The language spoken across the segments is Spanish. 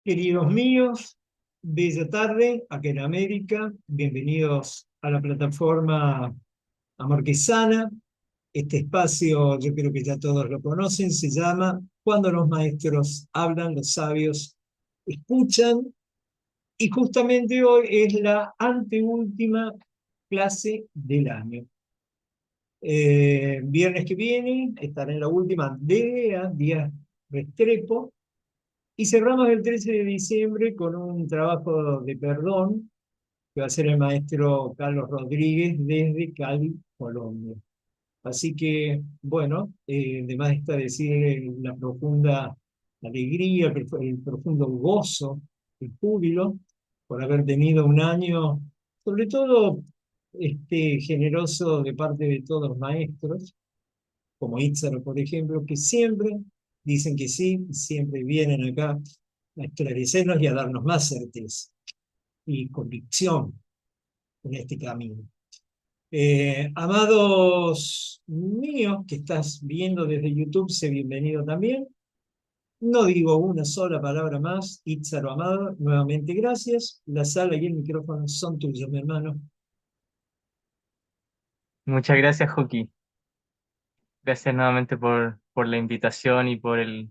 Queridos míos, bella tarde, acá en América. Bienvenidos a la plataforma Amor que Sana. Este espacio, yo creo que ya todos lo conocen, se llama Cuando los maestros hablan, los sabios escuchan. Y justamente hoy es la anteúltima clase del año. Viernes que viene estará en la última día Restrepo. Y cerramos el 13 de diciembre con un trabajo de perdón que va a ser el maestro Carlos Rodríguez desde Cali, Colombia. Así que, bueno, de más está decir la profunda alegría, el profundo gozo, el júbilo por haber tenido un año, sobre todo generoso de parte de todos los maestros, como Ítzaro, por ejemplo, que siempre dicen que sí, siempre vienen acá a esclarecernos y a darnos más certeza y convicción en este camino. Amados míos que estás viendo desde YouTube, sé bienvenido también. No digo una sola palabra más. Ítzaro amado, nuevamente gracias. La sala y el micrófono son tuyos, mi hermano. Muchas gracias, Joaquín. Gracias nuevamente por la invitación y por el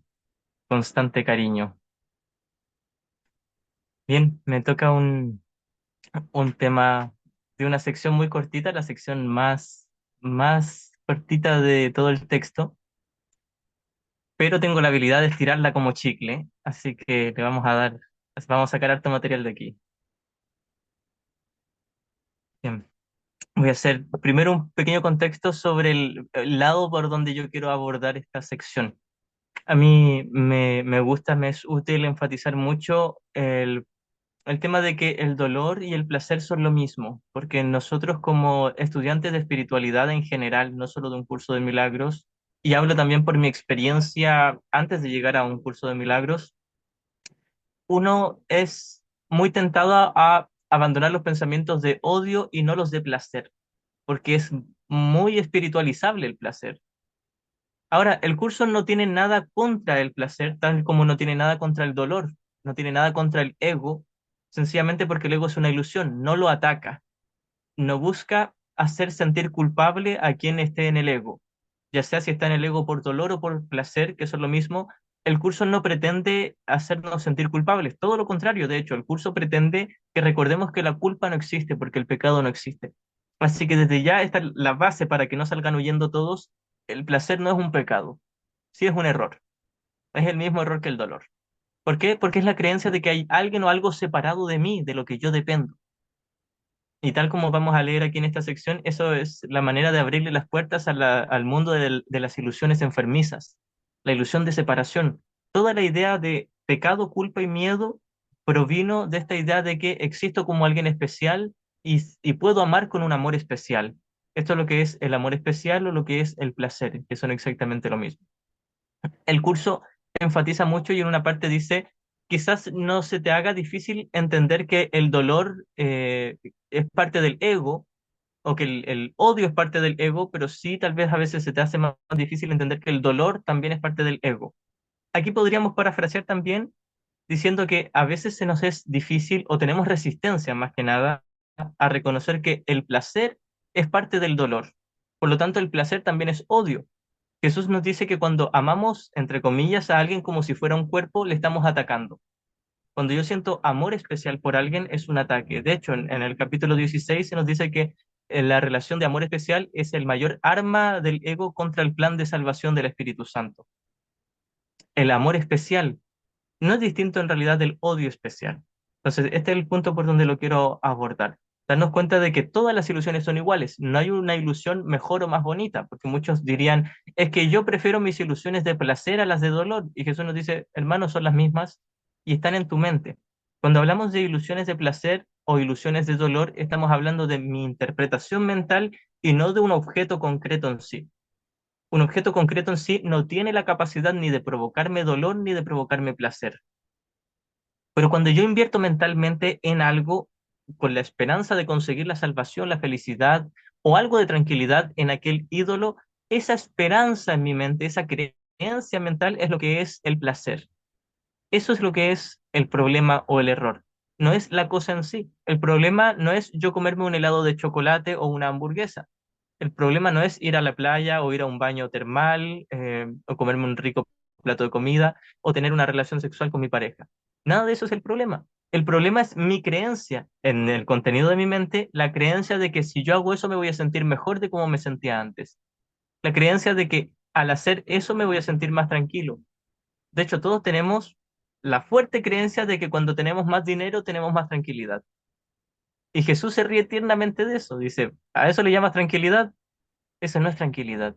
constante cariño. Bien, me toca un tema de una sección muy cortita, la sección más cortita de todo el texto, pero tengo la habilidad de estirarla como chicle, así que vamos a sacar harto material de aquí. Bien, voy a hacer primero un pequeño contexto sobre el lado por donde yo quiero abordar esta sección. A mí me gusta, me es útil enfatizar mucho el tema de que el dolor y el placer son lo mismo, porque nosotros como estudiantes de espiritualidad en general, no solo de un curso de milagros, y hablo también por mi experiencia antes de llegar a un curso de milagros, uno es muy tentado a abandonar los pensamientos de odio y no los de placer, porque es muy espiritualizable el placer. Ahora, el curso no tiene nada contra el placer, tal como no tiene nada contra el dolor, no tiene nada contra el ego, sencillamente porque el ego es una ilusión, no lo ataca, no busca hacer sentir culpable a quien esté en el ego, ya sea si está en el ego por dolor o por placer, que eso es lo mismo. El curso no pretende hacernos sentir culpables, todo lo contrario, de hecho, el curso pretende que recordemos que la culpa no existe porque el pecado no existe. Así que desde ya está la base para que no salgan huyendo todos. El placer no es un pecado, sí es un error, es el mismo error que el dolor. ¿Por qué? Porque es la creencia de que hay alguien o algo separado de mí, de lo que yo dependo. Y tal como vamos a leer aquí en esta sección, eso es la manera de abrirle las puertas a al mundo de las ilusiones enfermizas, la ilusión de separación. Toda la idea de pecado, culpa y miedo provino de esta idea de que existo como alguien especial y puedo amar con un amor especial. Esto es lo que es el amor especial o lo que es el placer, que son exactamente lo mismo. El curso enfatiza mucho y en una parte dice, quizás no se te haga difícil entender que el dolor es parte del ego o que el odio es parte del ego, pero sí tal vez a veces se te hace más difícil entender que el dolor también es parte del ego. Aquí podríamos parafrasear también diciendo que a veces se nos es difícil o tenemos resistencia más que nada a reconocer que el placer es parte del dolor. Por lo tanto, el placer también es odio. Jesús nos dice que cuando amamos, entre comillas, a alguien como si fuera un cuerpo, le estamos atacando. Cuando yo siento amor especial por alguien, es un ataque. De hecho, en el capítulo 16 se nos dice que la relación de amor especial es el mayor arma del ego contra el plan de salvación del Espíritu Santo. El amor especial no es distinto en realidad del odio especial. Entonces, este es el punto por donde lo quiero abordar. Darnos cuenta de que todas las ilusiones son iguales. No hay una ilusión mejor o más bonita, porque muchos dirían, es que yo prefiero mis ilusiones de placer a las de dolor. Y Jesús nos dice, hermanos, son las mismas y están en tu mente. Cuando hablamos de ilusiones de placer o ilusiones de dolor, estamos hablando de mi interpretación mental y no de un objeto concreto en sí. Un objeto concreto en sí no tiene la capacidad ni de provocarme dolor ni de provocarme placer. Pero cuando yo invierto mentalmente en algo con la esperanza de conseguir la salvación, la felicidad o algo de tranquilidad en aquel ídolo, esa esperanza en mi mente, esa creencia mental es lo que es el placer. Eso es lo que es el problema o el error. No es la cosa en sí. El problema no es yo comerme un helado de chocolate o una hamburguesa. El problema no es ir a la playa o ir a un baño termal, o comerme un rico plato de comida o tener una relación sexual con mi pareja. Nada de eso es el problema. El problema es mi creencia en el contenido de mi mente, la creencia de que si yo hago eso me voy a sentir mejor de como me sentía antes. La creencia de que al hacer eso me voy a sentir más tranquilo. De hecho, todos tenemos la fuerte creencia de que cuando tenemos más dinero tenemos más tranquilidad. Y Jesús se ríe tiernamente de eso. Dice, ¿a eso le llamas tranquilidad? Eso no es tranquilidad.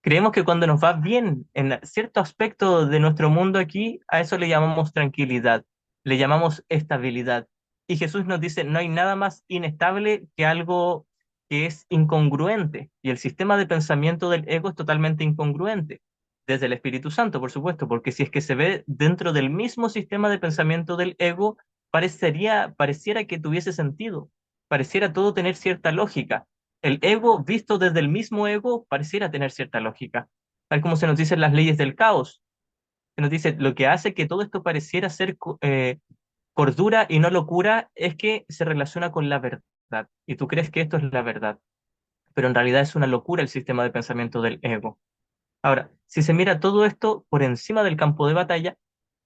Creemos que cuando nos va bien en cierto aspecto de nuestro mundo aquí, a eso le llamamos tranquilidad, le llamamos estabilidad. Y Jesús nos dice, no hay nada más inestable que algo que es incongruente. Y el sistema de pensamiento del ego es totalmente incongruente. Desde el Espíritu Santo, por supuesto, porque si es que se ve dentro del mismo sistema de pensamiento del ego, pareciera que tuviese sentido, pareciera todo tener cierta lógica. El ego, visto desde el mismo ego, pareciera tener cierta lógica, tal como se nos dicen las leyes del caos. Se nos dice, lo que hace que todo esto pareciera ser cordura y no locura es que se relaciona con la verdad. Y tú crees que esto es la verdad, pero en realidad es una locura el sistema de pensamiento del ego. Ahora, si se mira todo esto por encima del campo de batalla,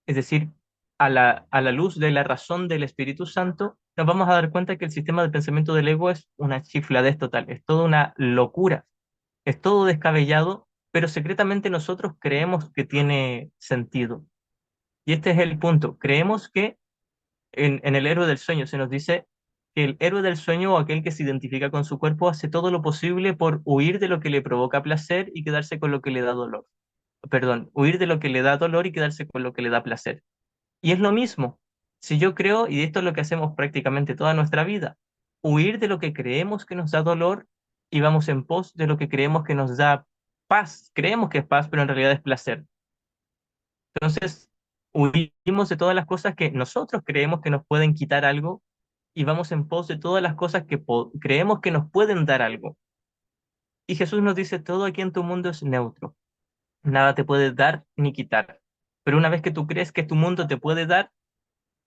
es decir, a la luz de la razón del Espíritu Santo, nos vamos a dar cuenta que el sistema de pensamiento del ego es una chifladez total, es toda una locura, es todo descabellado, pero secretamente nosotros creemos que tiene sentido. Y este es el punto. Creemos que en el héroe del sueño se nos dice que el héroe del sueño o aquel que se identifica con su cuerpo hace todo lo posible por huir de lo que le provoca placer y quedarse con lo que le da dolor. Perdón, huir de lo que le da dolor y quedarse con lo que le da placer. Y es lo mismo. Si yo creo, y esto es lo que hacemos prácticamente toda nuestra vida, huir de lo que creemos que nos da dolor y vamos en pos de lo que creemos que nos da paz. Creemos que es paz, pero en realidad es placer. Entonces, huimos de todas las cosas que nosotros creemos que nos pueden quitar algo y vamos en pos de todas las cosas que creemos que nos pueden dar algo. Y Jesús nos dice, todo aquí en tu mundo es neutro. Nada te puede dar ni quitar. Pero una vez que tú crees que tu mundo te puede dar,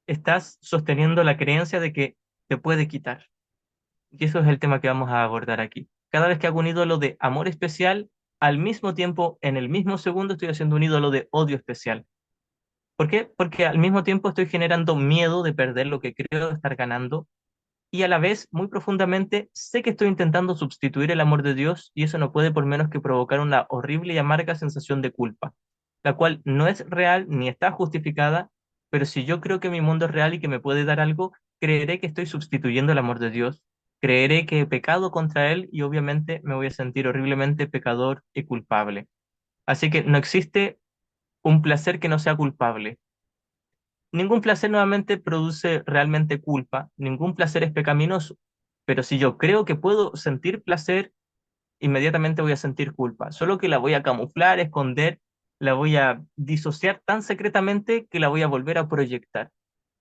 estás sosteniendo la creencia de que te puede quitar. Y eso es el tema que vamos a abordar aquí. Cada vez que hago un ídolo de amor especial, al mismo tiempo, en el mismo segundo, estoy haciendo un ídolo de odio especial. ¿Por qué? Porque al mismo tiempo estoy generando miedo de perder lo que creo estar ganando y a la vez, muy profundamente, sé que estoy intentando sustituir el amor de Dios y eso no puede por menos que provocar una horrible y amarga sensación de culpa, la cual no es real ni está justificada, pero si yo creo que mi mundo es real y que me puede dar algo, creeré que estoy sustituyendo el amor de Dios, creeré que he pecado contra Él y obviamente me voy a sentir horriblemente pecador y culpable. Así que no existe un placer que no sea culpable. Ningún placer nuevamente produce realmente culpa, ningún placer es pecaminoso, pero si yo creo que puedo sentir placer, inmediatamente voy a sentir culpa, solo que la voy a camuflar, esconder, la voy a disociar tan secretamente que la voy a volver a proyectar.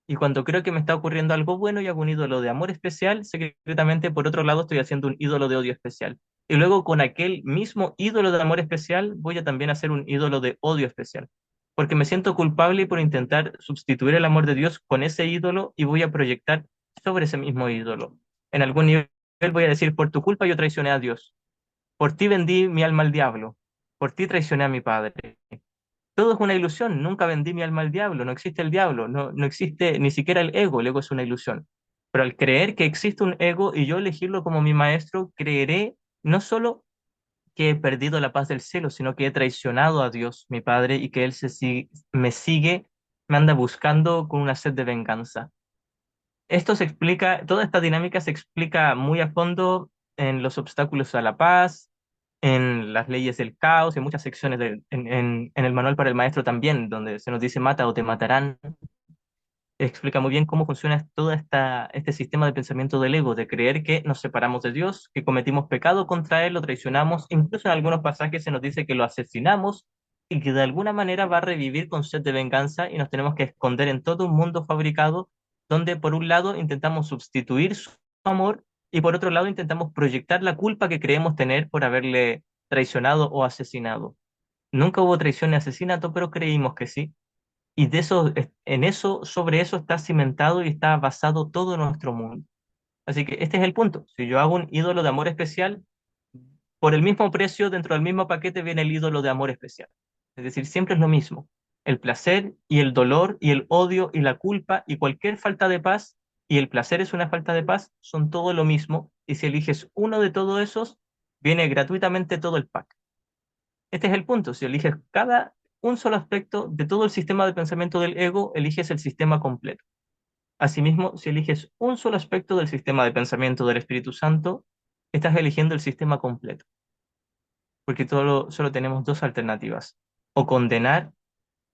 Y cuando creo que me está ocurriendo algo bueno y hago un ídolo de amor especial, secretamente por otro lado estoy haciendo un ídolo de odio especial. Y luego con aquel mismo ídolo de amor especial voy a también hacer un ídolo de odio especial. Porque me siento culpable por intentar sustituir el amor de Dios con ese ídolo y voy a proyectar sobre ese mismo ídolo. En algún nivel voy a decir, por tu culpa yo traicioné a Dios. Por ti vendí mi alma al diablo. Por ti traicioné a mi padre. Todo es una ilusión, nunca vendí mi alma al diablo, no existe el diablo, no existe ni siquiera el ego es una ilusión. Pero al creer que existe un ego y yo elegirlo como mi maestro, creeré no solo que he perdido la paz del cielo, sino que he traicionado a Dios, mi Padre, y que Él me sigue, me anda buscando con una sed de venganza. Esto se explica, toda esta dinámica se explica muy a fondo en los obstáculos a la paz, en las leyes del caos, en muchas secciones en el manual para el maestro también, donde se nos dice mata o te matarán. Explica muy bien cómo funciona este sistema de pensamiento del ego, de creer que nos separamos de Dios, que cometimos pecado contra Él, lo traicionamos, incluso en algunos pasajes se nos dice que lo asesinamos y que de alguna manera va a revivir con sed de venganza y nos tenemos que esconder en todo un mundo fabricado donde por un lado intentamos sustituir su amor y por otro lado intentamos proyectar la culpa que creemos tener por haberle traicionado o asesinado. Nunca hubo traición ni asesinato, pero creímos que sí. Y en eso, sobre eso está cimentado y está basado todo nuestro mundo. Así que este es el punto. Si yo hago un ídolo de amor especial, por el mismo precio, dentro del mismo paquete viene el ídolo de amor especial. Es decir, siempre es lo mismo. El placer y el dolor y el odio y la culpa y cualquier falta de paz, y el placer es una falta de paz, son todo lo mismo. Y si eliges uno de todos esos, viene gratuitamente todo el pack. Este es el punto. Si eliges un solo aspecto de todo el sistema de pensamiento del ego, eliges el sistema completo. Asimismo, si eliges un solo aspecto del sistema de pensamiento del Espíritu Santo, estás eligiendo el sistema completo, porque solo tenemos dos alternativas: o condenar,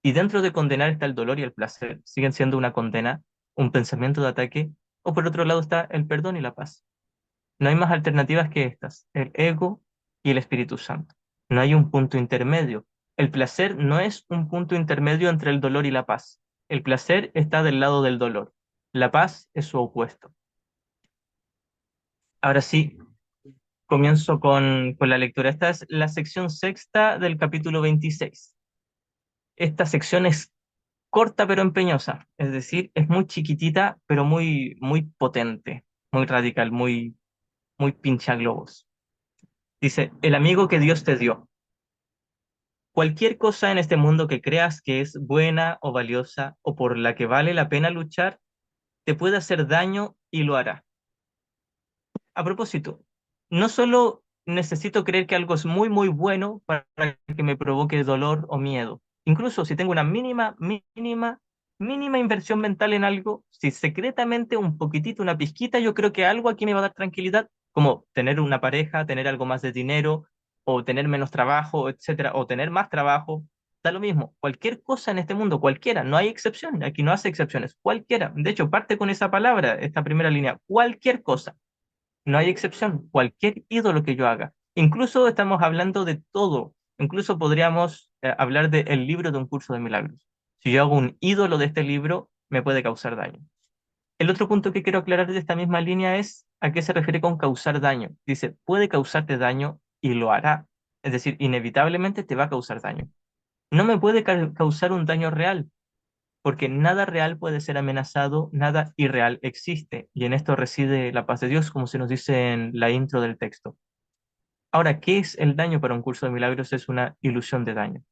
y dentro de condenar está el dolor y el placer, siguen siendo una condena, un pensamiento de ataque, o por otro lado está el perdón y la paz. No hay más alternativas que estas, el ego y el Espíritu Santo. No hay un punto intermedio. El placer no es un punto intermedio entre el dolor y la paz. El placer está del lado del dolor. La paz es su opuesto. Ahora sí, comienzo con la lectura. Esta es la sección sexta del capítulo 26. Esta sección es corta pero empeñosa, es decir, es muy chiquitita pero muy potente, muy radical, muy pincha globos. Dice, el amigo que Dios te dio. Cualquier cosa en este mundo que creas que es buena o valiosa o por la que vale la pena luchar, te puede hacer daño y lo hará. A propósito, no solo necesito creer que algo es muy bueno para que me provoque dolor o miedo. Incluso si tengo una mínima inversión mental en algo, si secretamente un poquitito, una pizquita, yo creo que algo aquí me va a dar tranquilidad, como tener una pareja, tener algo más de dinero, o tener menos trabajo, etcétera, o tener más trabajo, da lo mismo. Cualquier cosa en este mundo, cualquiera, no hay excepción, aquí no hace excepciones, cualquiera. De hecho, parte con esa palabra, esta primera línea, cualquier cosa. No hay excepción, cualquier ídolo que yo haga. Incluso estamos hablando de todo. Incluso podríamos hablar del libro de un curso de milagros. Si yo hago un ídolo de este libro, me puede causar daño. El otro punto que quiero aclarar de esta misma línea es a qué se refiere con causar daño. Dice, puede causarte daño y lo hará. Es decir, inevitablemente te va a causar daño. No me puede causar un daño real, porque nada real puede ser amenazado, nada irreal existe, y en esto reside la paz de Dios, como se nos dice en la intro del texto. Ahora, ¿qué es el daño para un curso de milagros? Es una ilusión de daño.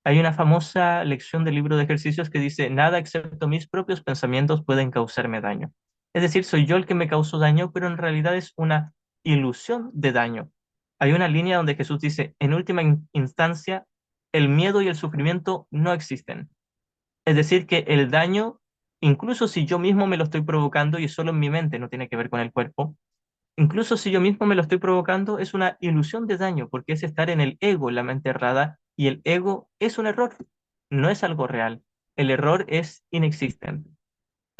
Hay una famosa lección del libro de ejercicios que dice, nada excepto mis propios pensamientos pueden causarme daño. Es decir, soy yo el que me causó daño, pero en realidad es una ilusión de daño. Hay una línea donde Jesús dice, en última instancia, el miedo y el sufrimiento no existen. Es decir, que el daño, incluso si yo mismo me lo estoy provocando y es solo en mi mente, no tiene que ver con el cuerpo, incluso si yo mismo me lo estoy provocando, es una ilusión de daño, porque es estar en el ego, en la mente errada, y el ego es un error, no es algo real. El error es inexistente.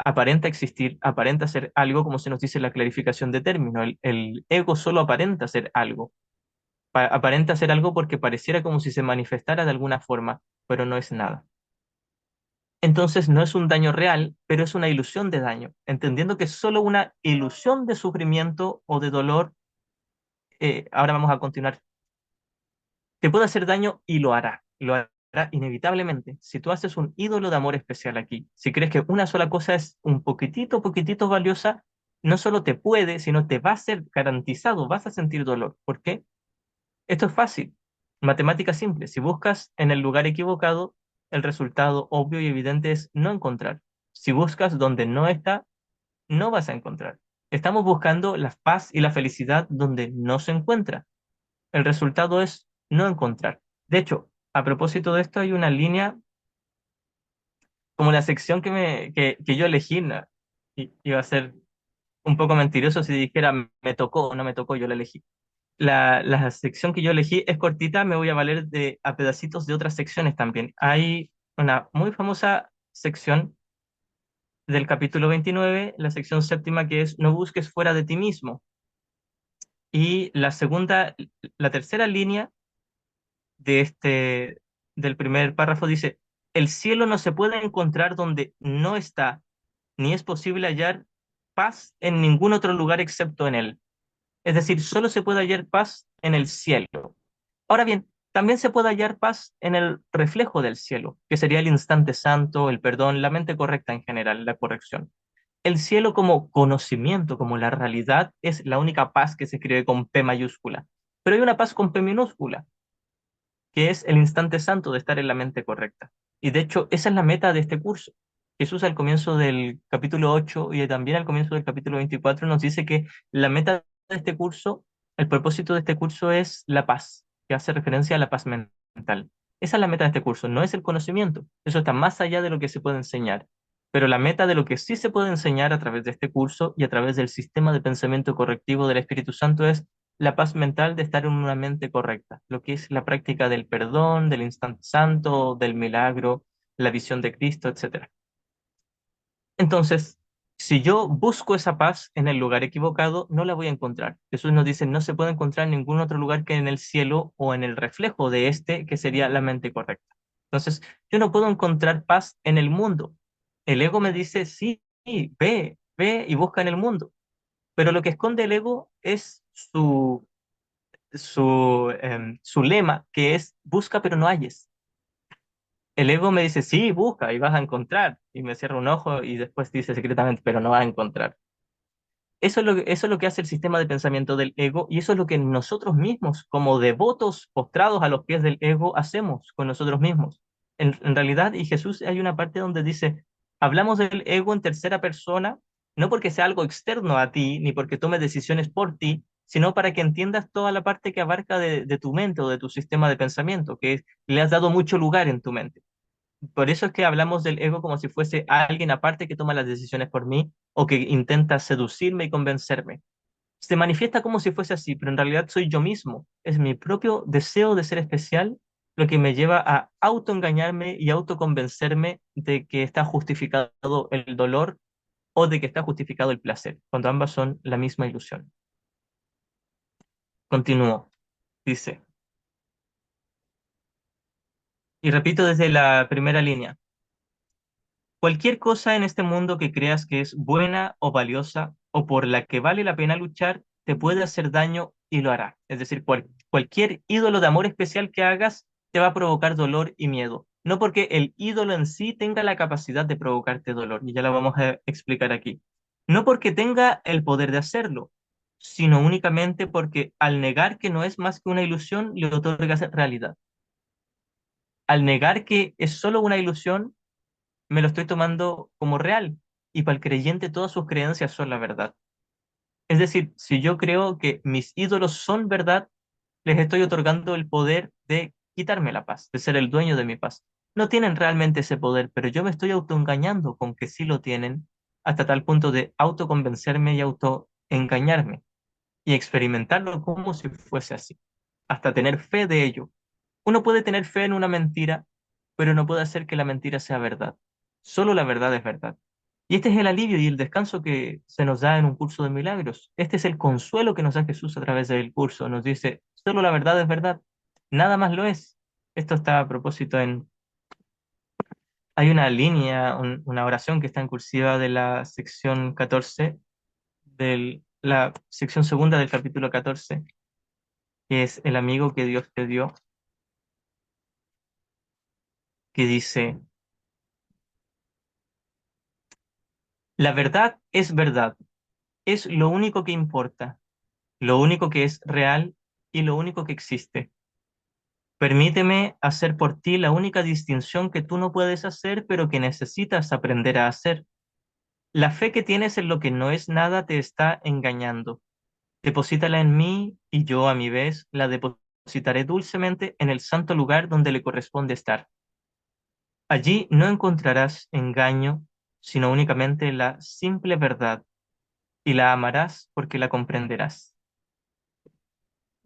Aparenta existir, aparenta ser algo, como se nos dice en la clarificación de término. El ego solo aparenta ser algo. Aparenta ser algo porque pareciera como si se manifestara de alguna forma, pero no es nada. Entonces no es un daño real, pero es una ilusión de daño, entendiendo que es solo una ilusión de sufrimiento o de dolor. Ahora vamos a continuar. Te puede hacer daño y lo hará inevitablemente. Si tú haces un ídolo de amor especial aquí, si crees que una sola cosa es un poquitito valiosa, no solo te puede, sino te va a ser garantizado, vas a sentir dolor. ¿Por qué? Esto es fácil. Matemática simple. Si buscas en el lugar equivocado, el resultado obvio y evidente es no encontrar. Si buscas donde no está, no vas a encontrar. Estamos buscando la paz y la felicidad donde no se encuentra. El resultado es no encontrar. De hecho, a propósito de esto, hay una línea como la sección que yo elegí. Iba a ser un poco mentiroso si dijera me tocó o no me tocó, yo la elegí. La sección que yo elegí es cortita, me voy a valer a pedacitos de otras secciones también. Hay una muy famosa sección del capítulo 29, la sección séptima, que es no busques fuera de ti mismo. Y la tercera línea de del primer párrafo dice, el cielo no se puede encontrar donde no está, ni es posible hallar paz en ningún otro lugar excepto en él. Es decir, solo se puede hallar paz en el cielo. Ahora bien, También se puede hallar paz en el reflejo del cielo, que sería el instante santo, el perdón, la mente correcta en general, la corrección. El cielo como conocimiento, como la realidad, es la única paz que se escribe con P mayúscula. Pero hay una paz con P minúscula, que es el instante santo de estar en la mente correcta. Y de hecho, esa es la meta de este curso. Jesús al comienzo del capítulo 8 y también al comienzo del capítulo 24 nos dice que la meta de este curso, el propósito de este curso es la paz, que hace referencia a la paz mental. Esa es la meta de este curso, no es el conocimiento. Eso está más allá de lo que se puede enseñar. Pero la meta de lo que sí se puede enseñar a través de este curso y a través del sistema de pensamiento correctivo del Espíritu Santo es la paz mental de estar en una mente correcta, lo que es la práctica del perdón, del instante santo, del milagro, la visión de Cristo, etcétera. Entonces, si yo busco esa paz en el lugar equivocado, no la voy a encontrar. Jesús nos dice, no se puede encontrar en ningún otro lugar que en el cielo o en el reflejo de este, que sería la mente correcta. Entonces, yo no puedo encontrar paz en el mundo. El ego me dice, sí, ve y busca en el mundo. Pero lo que esconde el ego es su lema, que es busca pero no halles. El ego me dice, sí, busca y vas a encontrar. Y me cierra un ojo y después dice secretamente, pero no vas a encontrar. Eso es lo que hace el sistema de pensamiento del ego y eso es lo que nosotros mismos, como devotos postrados a los pies del ego, hacemos con nosotros mismos. En realidad, y Jesús hay una parte donde dice, hablamos del ego en tercera persona, no porque sea algo externo a ti, ni porque tome decisiones por ti, sino para que entiendas toda la parte que abarca de tu mente o de tu sistema de pensamiento, le has dado mucho lugar en tu mente. Por eso es que hablamos del ego como si fuese alguien aparte que toma las decisiones por mí o que intenta seducirme y convencerme. Se manifiesta como si fuese así, pero en realidad soy yo mismo. Es mi propio deseo de ser especial lo que me lleva a autoengañarme y autoconvencerme de que está justificado el dolor o de que está justificado el placer, cuando ambas son la misma ilusión. Continúo. Dice, y repito desde la primera línea. Cualquier cosa en este mundo que creas que es buena o valiosa o por la que vale la pena luchar, te puede hacer daño y lo hará. Es decir, cualquier ídolo de amor especial que hagas te va a provocar dolor y miedo. No porque el ídolo en sí tenga la capacidad de provocarte dolor, y ya lo vamos a explicar aquí. No porque tenga el poder de hacerlo, sino únicamente porque al negar que no es más que una ilusión, le otorgas realidad. Al negar que es solo una ilusión, me lo estoy tomando como real y para el creyente todas sus creencias son la verdad. Es decir, si yo creo que mis ídolos son verdad, les estoy otorgando el poder de quitarme la paz, de ser el dueño de mi paz. No tienen realmente ese poder, pero yo me estoy autoengañando con que sí lo tienen, hasta tal punto de autoconvencerme y autoengañarme y experimentarlo como si fuese así, hasta tener fe de ello. Uno puede tener fe en una mentira, pero no puede hacer que la mentira sea verdad. Solo la verdad es verdad. Y este es el alivio y el descanso que se nos da en un curso de milagros. Este es el consuelo que nos da Jesús a través del curso. Nos dice, solo la verdad es verdad, nada más lo es. Esto está a propósito en... Hay una línea, una oración que está en cursiva de la sección 14, de la sección segunda del capítulo 14, que es el amigo que Dios te dio, que dice, la verdad es lo único que importa, lo único que es real y lo único que existe. Permíteme hacer por ti la única distinción que tú no puedes hacer, pero que necesitas aprender a hacer. La fe que tienes en lo que no es nada te está engañando. Deposítala en mí y yo a mi vez la depositaré dulcemente en el santo lugar donde le corresponde estar. Allí no encontrarás engaño, sino únicamente la simple verdad, y la amarás porque la comprenderás.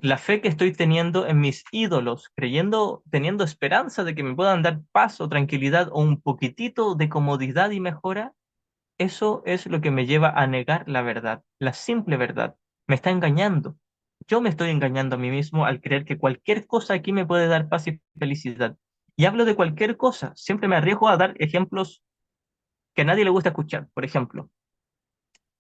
La fe que estoy teniendo en mis ídolos, creyendo, teniendo esperanza de que me puedan dar paz o tranquilidad o un poquitito de comodidad y mejora, eso es lo que me lleva a negar la verdad, la simple verdad. Me está engañando. Yo me estoy engañando a mí mismo al creer que cualquier cosa aquí me puede dar paz y felicidad. Y hablo de cualquier cosa. Siempre me arriesgo a dar ejemplos que a nadie le gusta escuchar. Por ejemplo,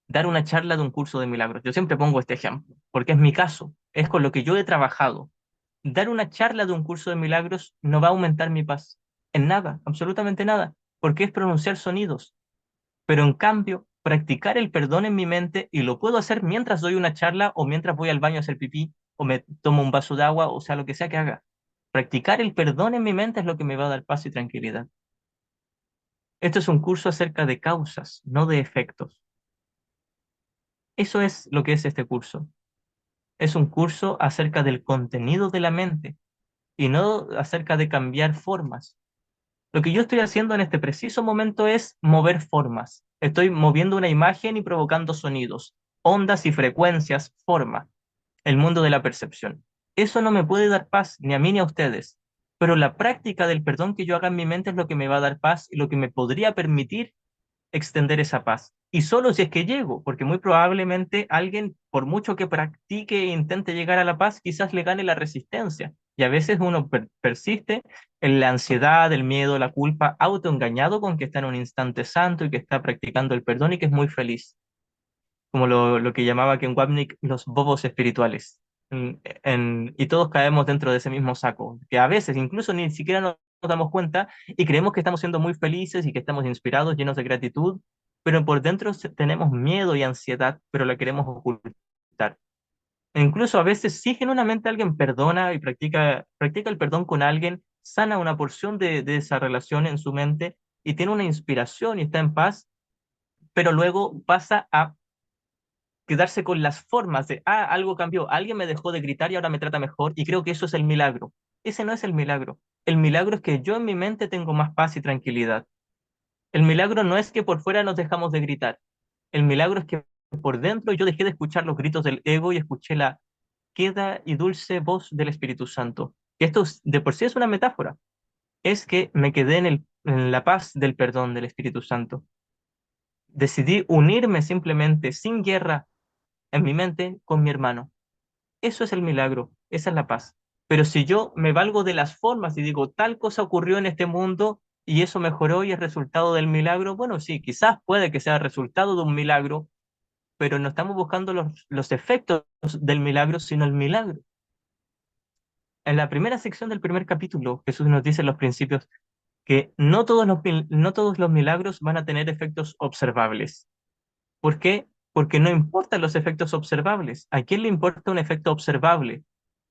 dar una charla de un curso de milagros. Yo siempre pongo este ejemplo, porque es mi caso, es con lo que yo he trabajado. Dar una charla de un curso de milagros no va a aumentar mi paz. En nada, absolutamente nada, porque es pronunciar sonidos. Pero en cambio, practicar el perdón en mi mente, y lo puedo hacer mientras doy una charla o mientras voy al baño a hacer pipí o me tomo un vaso de agua, o sea, lo que sea que haga. Practicar el perdón en mi mente es lo que me va a dar paz y tranquilidad. Esto es un curso acerca de causas, no de efectos. Eso es lo que es este curso. Es un curso acerca del contenido de la mente y no acerca de cambiar formas. Lo que yo estoy haciendo en este preciso momento es mover formas. Estoy moviendo una imagen y provocando sonidos, ondas y frecuencias, forma, el mundo de la percepción. Eso no me puede dar paz, ni a mí ni a ustedes. Pero la práctica del perdón que yo haga en mi mente es lo que me va a dar paz y lo que me podría permitir extender esa paz. Y solo si es que llego, porque muy probablemente alguien, por mucho que practique e intente llegar a la paz, quizás le gane la resistencia. Y a veces uno persiste en la ansiedad, el miedo, la culpa, autoengañado con que está en un instante santo y que está practicando el perdón y que es muy feliz, como lo que llamaba Ken Wapnick los bobos espirituales. Y todos caemos dentro de ese mismo saco, que a veces incluso ni siquiera nos damos cuenta y creemos que estamos siendo muy felices y que estamos inspirados, llenos de gratitud, pero por dentro tenemos miedo y ansiedad, pero la queremos ocultar. E incluso a veces sí genuinamente alguien perdona y practica el perdón con alguien, sana una porción de esa relación en su mente y tiene una inspiración y está en paz, pero luego pasa a quedarse con las formas de, algo cambió, alguien me dejó de gritar y ahora me trata mejor y creo que eso es el milagro. Ese no es el milagro. El milagro es que yo en mi mente tengo más paz y tranquilidad. El milagro no es que por fuera nos dejamos de gritar. El milagro es que por dentro yo dejé de escuchar los gritos del ego y escuché la queda y dulce voz del Espíritu Santo. Y esto de por sí es una metáfora. Es que me quedé en la paz del perdón del Espíritu Santo. Decidí unirme simplemente, sin guerra, en mi mente con mi hermano. Eso es el milagro, esa es la paz. Pero si yo me valgo de las formas y digo, tal cosa ocurrió en este mundo y eso mejoró y es resultado del milagro, bueno, sí, quizás puede que sea resultado de un milagro, pero no estamos buscando los efectos del milagro, sino el milagro. En la primera sección del primer capítulo, Jesús nos dice en los principios que no todos los milagros van a tener efectos observables. ¿Por qué? Porque no importan los efectos observables. ¿A quién le importa un efecto observable?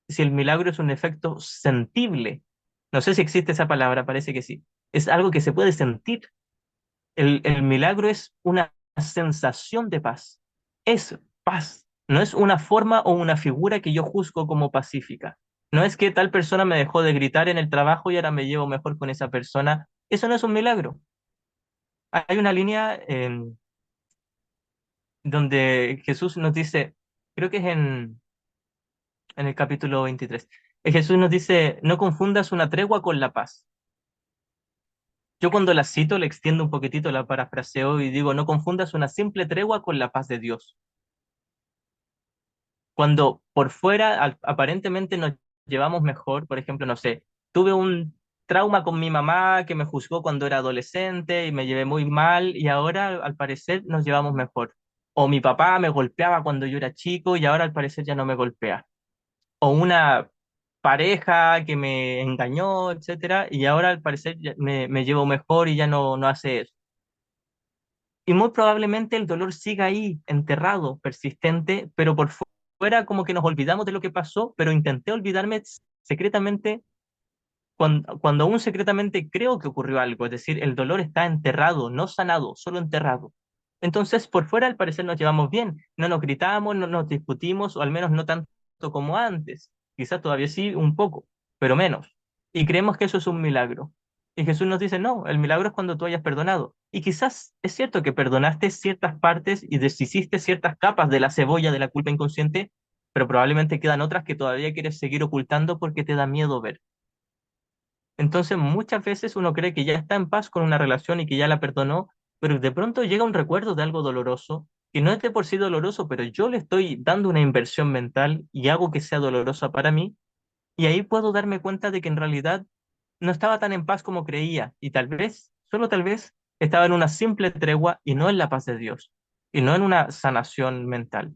Si el milagro es un efecto sentible. No sé si existe esa palabra, parece que sí. Es algo que se puede sentir. El milagro es una sensación de paz. Es paz. No es una forma o una figura que yo juzgo como pacífica. No es que tal persona me dejó de gritar en el trabajo y ahora me llevo mejor con esa persona. Eso no es un milagro. Hay una línea donde Jesús nos dice, creo que es en el capítulo 23. Jesús nos dice, no confundas una tregua con la paz. Yo cuando la cito le extiendo un poquitito, la parafraseo y digo, no confundas una simple tregua con la paz de Dios. Cuando por fuera aparentemente nos llevamos mejor, por ejemplo, no sé, tuve un trauma con mi mamá que me juzgó cuando era adolescente y me llevé muy mal y ahora al parecer nos llevamos mejor. O mi papá me golpeaba cuando yo era chico y ahora al parecer ya no me golpea. O una pareja que me engañó, etcétera, y ahora al parecer me llevo mejor y ya no hace eso. Y muy probablemente el dolor siga ahí, enterrado, persistente, pero por fuera como que nos olvidamos de lo que pasó, pero intenté olvidarme secretamente cuando aún secretamente creo que ocurrió algo, es decir, el dolor está enterrado, no sanado, solo enterrado. Entonces, por fuera al parecer nos llevamos bien, no nos gritamos, no nos discutimos, o al menos no tanto como antes. Quizás todavía sí, un poco, pero menos. Y creemos que eso es un milagro. Y Jesús nos dice, no, el milagro es cuando tú hayas perdonado. Y quizás es cierto que perdonaste ciertas partes y deshiciste ciertas capas de la cebolla de la culpa inconsciente, pero probablemente quedan otras que todavía quieres seguir ocultando porque te da miedo ver. Entonces, muchas veces uno cree que ya está en paz con una relación y que ya la perdonó, pero de pronto llega un recuerdo de algo doloroso, que no es de por sí doloroso, pero yo le estoy dando una inversión mental y hago que sea dolorosa para mí, y ahí puedo darme cuenta de que en realidad no estaba tan en paz como creía, y tal vez, solo tal vez, estaba en una simple tregua y no en la paz de Dios, y no en una sanación mental.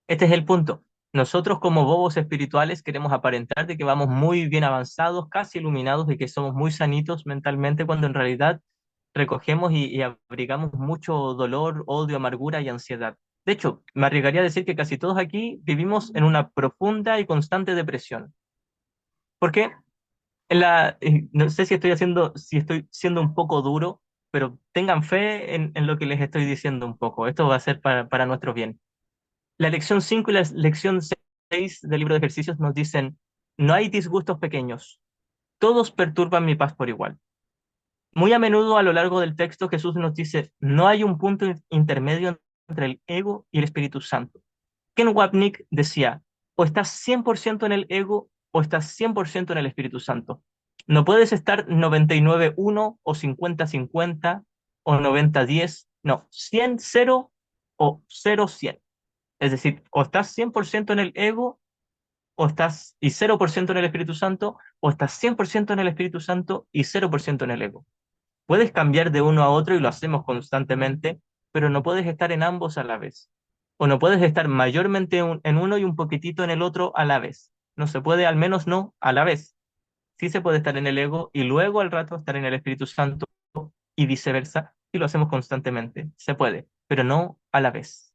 Este es el punto. Nosotros como bobos espirituales queremos aparentar de que vamos muy bien avanzados, casi iluminados, de que somos muy sanitos mentalmente, cuando en realidad recogemos y abrigamos mucho dolor, odio, amargura y ansiedad. De hecho, me arriesgaría a decir que casi todos aquí vivimos en una profunda y constante depresión. ¿Por qué? No sé si estoy siendo un poco duro, pero tengan fe en lo que les estoy diciendo un poco. Esto va a ser para nuestro bien. La lección 5 y la lección 6 del libro de ejercicios nos dicen, no hay disgustos pequeños, todos perturban mi paz por igual. Muy a menudo a lo largo del texto Jesús nos dice, no hay un punto intermedio entre el ego y el Espíritu Santo. Ken Wapnick decía, o estás 100% en el ego o estás 100% en el Espíritu Santo. No puedes estar 99-1 o 50-50 o 90-10, no, 100-0 o 0-100. Es decir, o estás 100% en el ego o estás y 0% en el Espíritu Santo, o estás 100% en el Espíritu Santo y 0% en el ego. Puedes cambiar de uno a otro y lo hacemos constantemente, pero no puedes estar en ambos a la vez. O no puedes estar mayormente en uno y un poquitito en el otro a la vez. No se puede, al menos no a la vez. Sí se puede estar en el ego y luego al rato estar en el Espíritu Santo y viceversa, y lo hacemos constantemente. Se puede, pero no a la vez.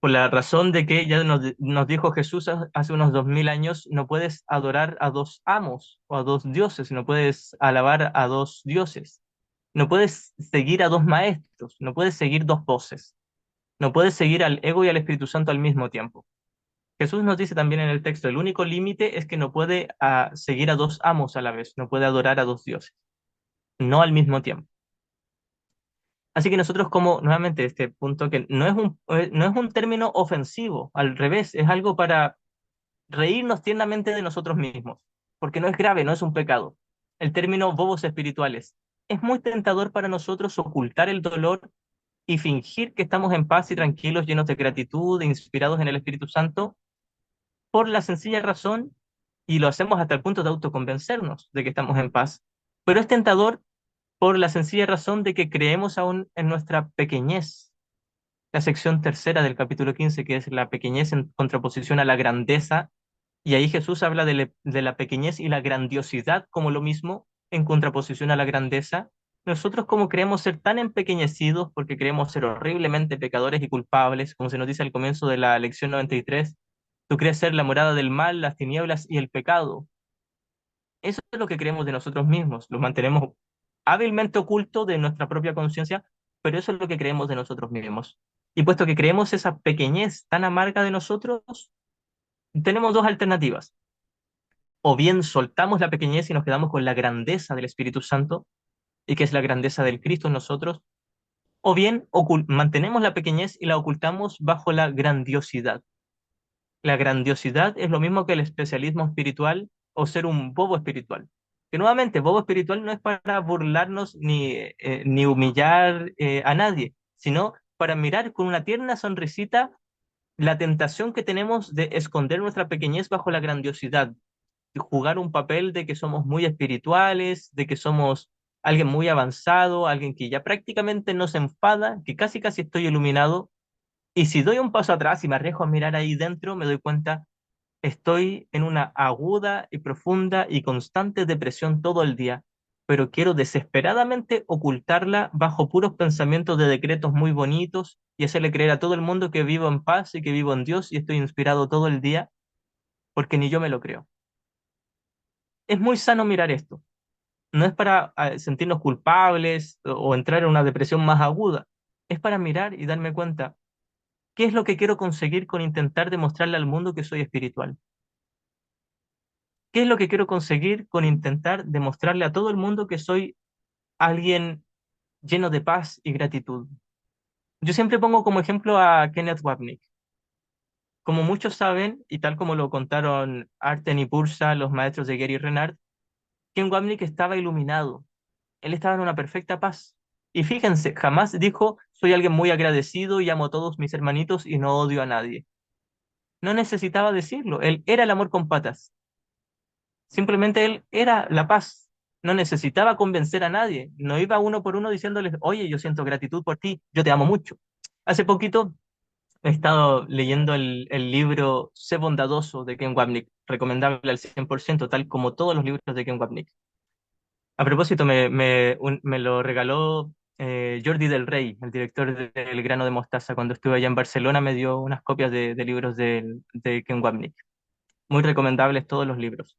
Por la razón de que ya nos dijo Jesús hace unos 2000 años, no puedes adorar a dos amos o a dos dioses, no puedes alabar a dos dioses, no puedes seguir a dos maestros, no puedes seguir dos voces, no puedes seguir al ego y al Espíritu Santo al mismo tiempo. Jesús nos dice también en el texto, el único límite es que no puede seguir a dos amos a la vez, no puede adorar a dos dioses, no al mismo tiempo. Así que nosotros como, nuevamente, este punto que no es un término ofensivo, al revés, es algo para reírnos tiernamente de nosotros mismos, porque no es grave, no es un pecado. El término bobos espirituales. Es muy tentador para nosotros ocultar el dolor y fingir que estamos en paz y tranquilos, llenos de gratitud, e inspirados en el Espíritu Santo, por la sencilla razón, y lo hacemos hasta el punto de autoconvencernos de que estamos en paz. Pero es tentador por la sencilla razón de que creemos aún en nuestra pequeñez. La sección tercera del capítulo 15, que es la pequeñez en contraposición a la grandeza, y ahí Jesús habla de la pequeñez y la grandiosidad como lo mismo en contraposición a la grandeza. Nosotros como creemos ser tan empequeñecidos porque creemos ser horriblemente pecadores y culpables, como se nos dice al comienzo de la lección 93, tú crees ser la morada del mal, las tinieblas y el pecado. Eso es lo que creemos de nosotros mismos, lo mantenemos hábilmente oculto de nuestra propia conciencia, pero eso es lo que creemos de nosotros mismos. Y puesto que creemos esa pequeñez tan amarga de nosotros, tenemos dos alternativas. O bien soltamos la pequeñez y nos quedamos con la grandeza del Espíritu Santo, y que es la grandeza del Cristo en nosotros, o bien mantenemos la pequeñez y la ocultamos bajo la grandiosidad. La grandiosidad es lo mismo que el especialismo espiritual o ser un bobo espiritual. Que nuevamente, bobo espiritual no es para burlarnos ni humillar a nadie, sino para mirar con una tierna sonrisita la tentación que tenemos de esconder nuestra pequeñez bajo la grandiosidad, jugar un papel de que somos muy espirituales, de que somos alguien muy avanzado, alguien que ya prácticamente no se enfada, que casi casi estoy iluminado, y si doy un paso atrás y me arriesgo a mirar ahí dentro, me doy cuenta, estoy en una aguda y profunda y constante depresión todo el día, pero quiero desesperadamente ocultarla bajo puros pensamientos de decretos muy bonitos y hacerle creer a todo el mundo que vivo en paz y que vivo en Dios y estoy inspirado todo el día, porque ni yo me lo creo. Es muy sano mirar esto. No es para sentirnos culpables o entrar en una depresión más aguda. Es para mirar y darme cuenta, ¿qué es lo que quiero conseguir con intentar demostrarle al mundo que soy espiritual? ¿Qué es lo que quiero conseguir con intentar demostrarle a todo el mundo que soy alguien lleno de paz y gratitud? Yo siempre pongo como ejemplo a Kenneth Wapnick. Como muchos saben, y tal como lo contaron Arten y Pursa, los maestros de Gary Renard, Ken Wapnick estaba iluminado. Él estaba en una perfecta paz. Y fíjense, jamás dijo, soy alguien muy agradecido y amo a todos mis hermanitos y no odio a nadie. No necesitaba decirlo, él era el amor con patas. Simplemente él era la paz. No necesitaba convencer a nadie. No iba uno por uno diciéndoles, oye, yo siento gratitud por ti, yo te amo mucho. Hace poquito He estado leyendo el libro Sé bondadoso de Ken Wapnick, recomendable al 100%, tal como todos los libros de Ken Wapnick. A propósito, me lo regaló Jordi del Rey, el director de El Grano de Mostaza, cuando estuve allá en Barcelona, me dio unas copias de libros de Ken Wapnick. Muy recomendables todos los libros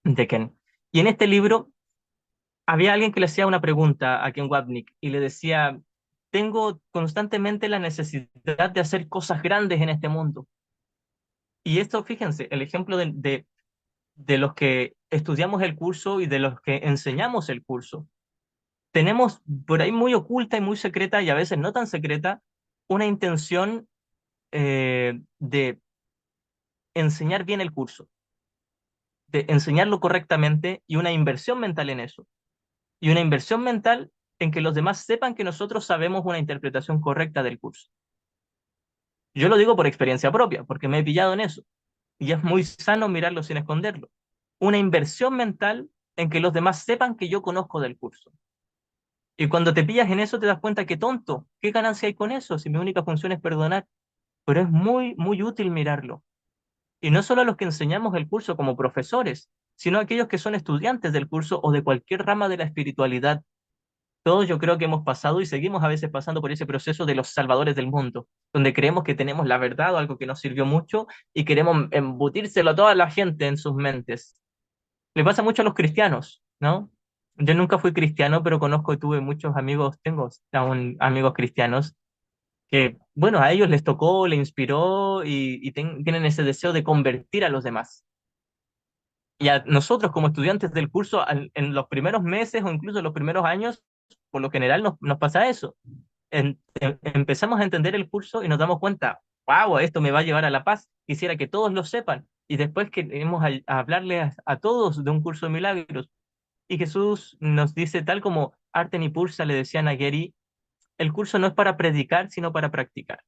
de Ken. Y en este libro había alguien que le hacía una pregunta a Ken Wapnick y le decía, tengo constantemente la necesidad de hacer cosas grandes en este mundo. Y esto, fíjense, el ejemplo de los que estudiamos el curso y de los que enseñamos el curso. Tenemos por ahí muy oculta y muy secreta, y a veces no tan secreta, una intención de enseñar bien el curso, de enseñarlo correctamente y una inversión mental en eso. Y una inversión mental en que los demás sepan que nosotros sabemos una interpretación correcta del curso. Yo lo digo por experiencia propia, porque me he pillado en eso. Y es muy sano mirarlo sin esconderlo. Una inversión mental en que los demás sepan que yo conozco del curso. Y cuando te pillas en eso te das cuenta que tonto, ¿qué ganancia hay con eso si mi única función es perdonar? Pero es muy, muy útil mirarlo. Y no solo a los que enseñamos el curso como profesores, sino a aquellos que son estudiantes del curso o de cualquier rama de la espiritualidad. Todos yo creo que hemos pasado y seguimos a veces pasando por ese proceso de los salvadores del mundo, donde creemos que tenemos la verdad o algo que nos sirvió mucho y queremos embutírselo a toda la gente en sus mentes. Le pasa mucho a los cristianos, ¿no? Yo nunca fui cristiano, pero conozco y tuve muchos amigos, tengo aún amigos cristianos que, bueno, a ellos les tocó, les inspiró y tienen ese deseo de convertir a los demás. Y a nosotros como estudiantes del curso, en los primeros meses o incluso en los primeros años, por lo general nos pasa eso. Empezamos a entender el curso y nos damos cuenta, wow, esto me va a llevar a la paz, quisiera que todos lo sepan. Y después queremos a hablarle a todos de un curso de milagros. Y Jesús nos dice, tal como Arten y Pursa le decían a Gary, el curso no es para predicar, sino para practicar.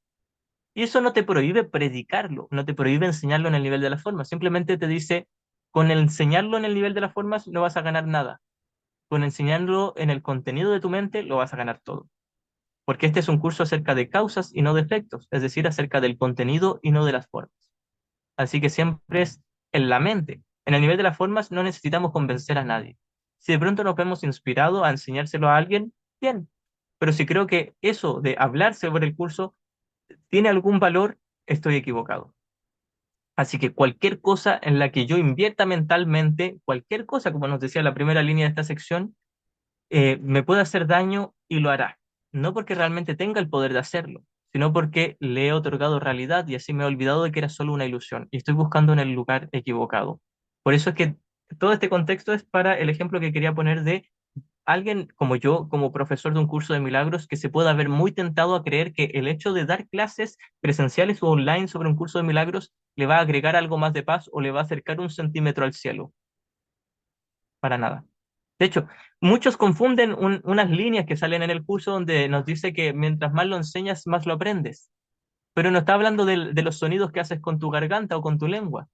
Y eso no te prohíbe predicarlo, no te prohíbe enseñarlo en el nivel de las formas, simplemente te dice, con el enseñarlo en el nivel de las formas no vas a ganar nada, con enseñarlo en el contenido de tu mente lo vas a ganar todo, porque este es un curso acerca de causas y no de efectos, es decir, acerca del contenido y no de las formas. Así que siempre es en la mente. En el nivel de las formas no necesitamos convencer a nadie. Si de pronto nos vemos inspirado a enseñárselo a alguien, bien, pero si creo que eso de hablar sobre el curso tiene algún valor, estoy equivocado. Así que cualquier cosa en la que yo invierta mentalmente, cualquier cosa, como nos decía la primera línea de esta sección, me puede hacer daño y lo hará. No porque realmente tenga el poder de hacerlo, sino porque le he otorgado realidad y así me he olvidado de que era solo una ilusión y estoy buscando en el lugar equivocado. Por eso es que todo este contexto es para el ejemplo que quería poner de alguien como yo, como profesor de un curso de milagros, que se pueda ver muy tentado a creer que el hecho de dar clases presenciales o online sobre un curso de milagros le va a agregar algo más de paz o le va a acercar un centímetro al cielo. Para nada. De hecho, muchos confunden unas líneas que salen en el curso donde nos dice que mientras más lo enseñas, más lo aprendes. Pero no está hablando de los sonidos que haces con tu garganta o con tu lengua.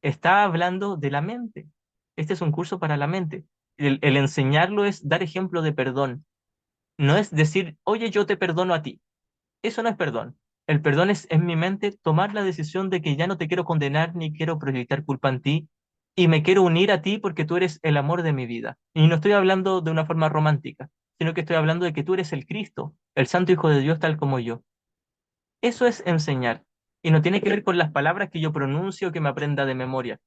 Está hablando de la mente. Este es un curso para la mente. El enseñarlo es dar ejemplo de perdón. No es decir, oye, yo te perdono a ti. Eso no es perdón. El perdón es en mi mente tomar la decisión de que ya no te quiero condenar ni quiero proyectar culpa en ti y me quiero unir a ti porque tú eres el amor de mi vida. Y no estoy hablando de una forma romántica, sino que estoy hablando de que tú eres el Cristo, el Santo Hijo de Dios tal como yo. Eso es enseñar. Y no tiene que ver con las palabras que yo pronuncio o que me aprenda de memoria.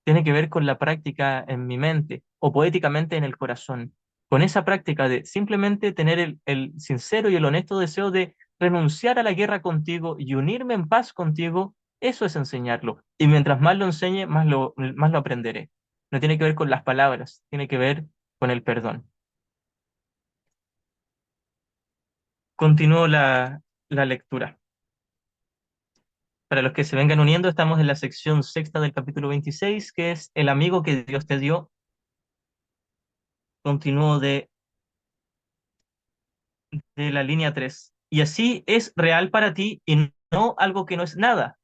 Tiene que ver con la práctica en mi mente o poéticamente en el corazón. Con esa práctica de simplemente tener el sincero y el honesto deseo de renunciar a la guerra contigo y unirme en paz contigo, eso es enseñarlo. Y mientras más lo enseñe, más lo aprenderé. No tiene que ver con las palabras, tiene que ver con el perdón. Continúo la lectura. Para los que se vengan uniendo, estamos en la sección sexta del capítulo 26, que es el amigo que Dios te dio. Continúo de la línea 3. Y así es real para ti y no algo que no es nada.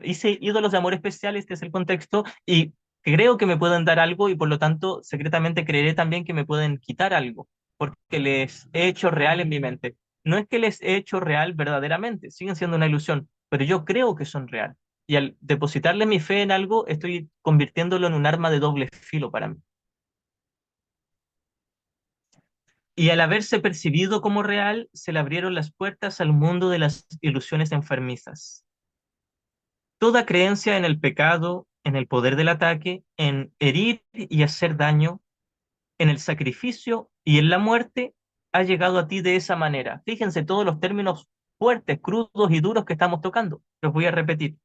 Hice ídolos de amor especial, este es el contexto, y creo que me pueden dar algo y por lo tanto secretamente creeré también que me pueden quitar algo, porque les he hecho real en mi mente. No es que les he hecho real verdaderamente, siguen siendo una ilusión, pero yo creo que son reales. Y al depositarle mi fe en algo, estoy convirtiéndolo en un arma de doble filo para mí. Y al haberse percibido como real, se le abrieron las puertas al mundo de las ilusiones enfermizas. Toda creencia en el pecado, en el poder del ataque, en herir y hacer daño, en el sacrificio y en la muerte, ha llegado a ti de esa manera. Fíjense todos los términos fuertes, crudos y duros que estamos tocando. Los voy a repetir.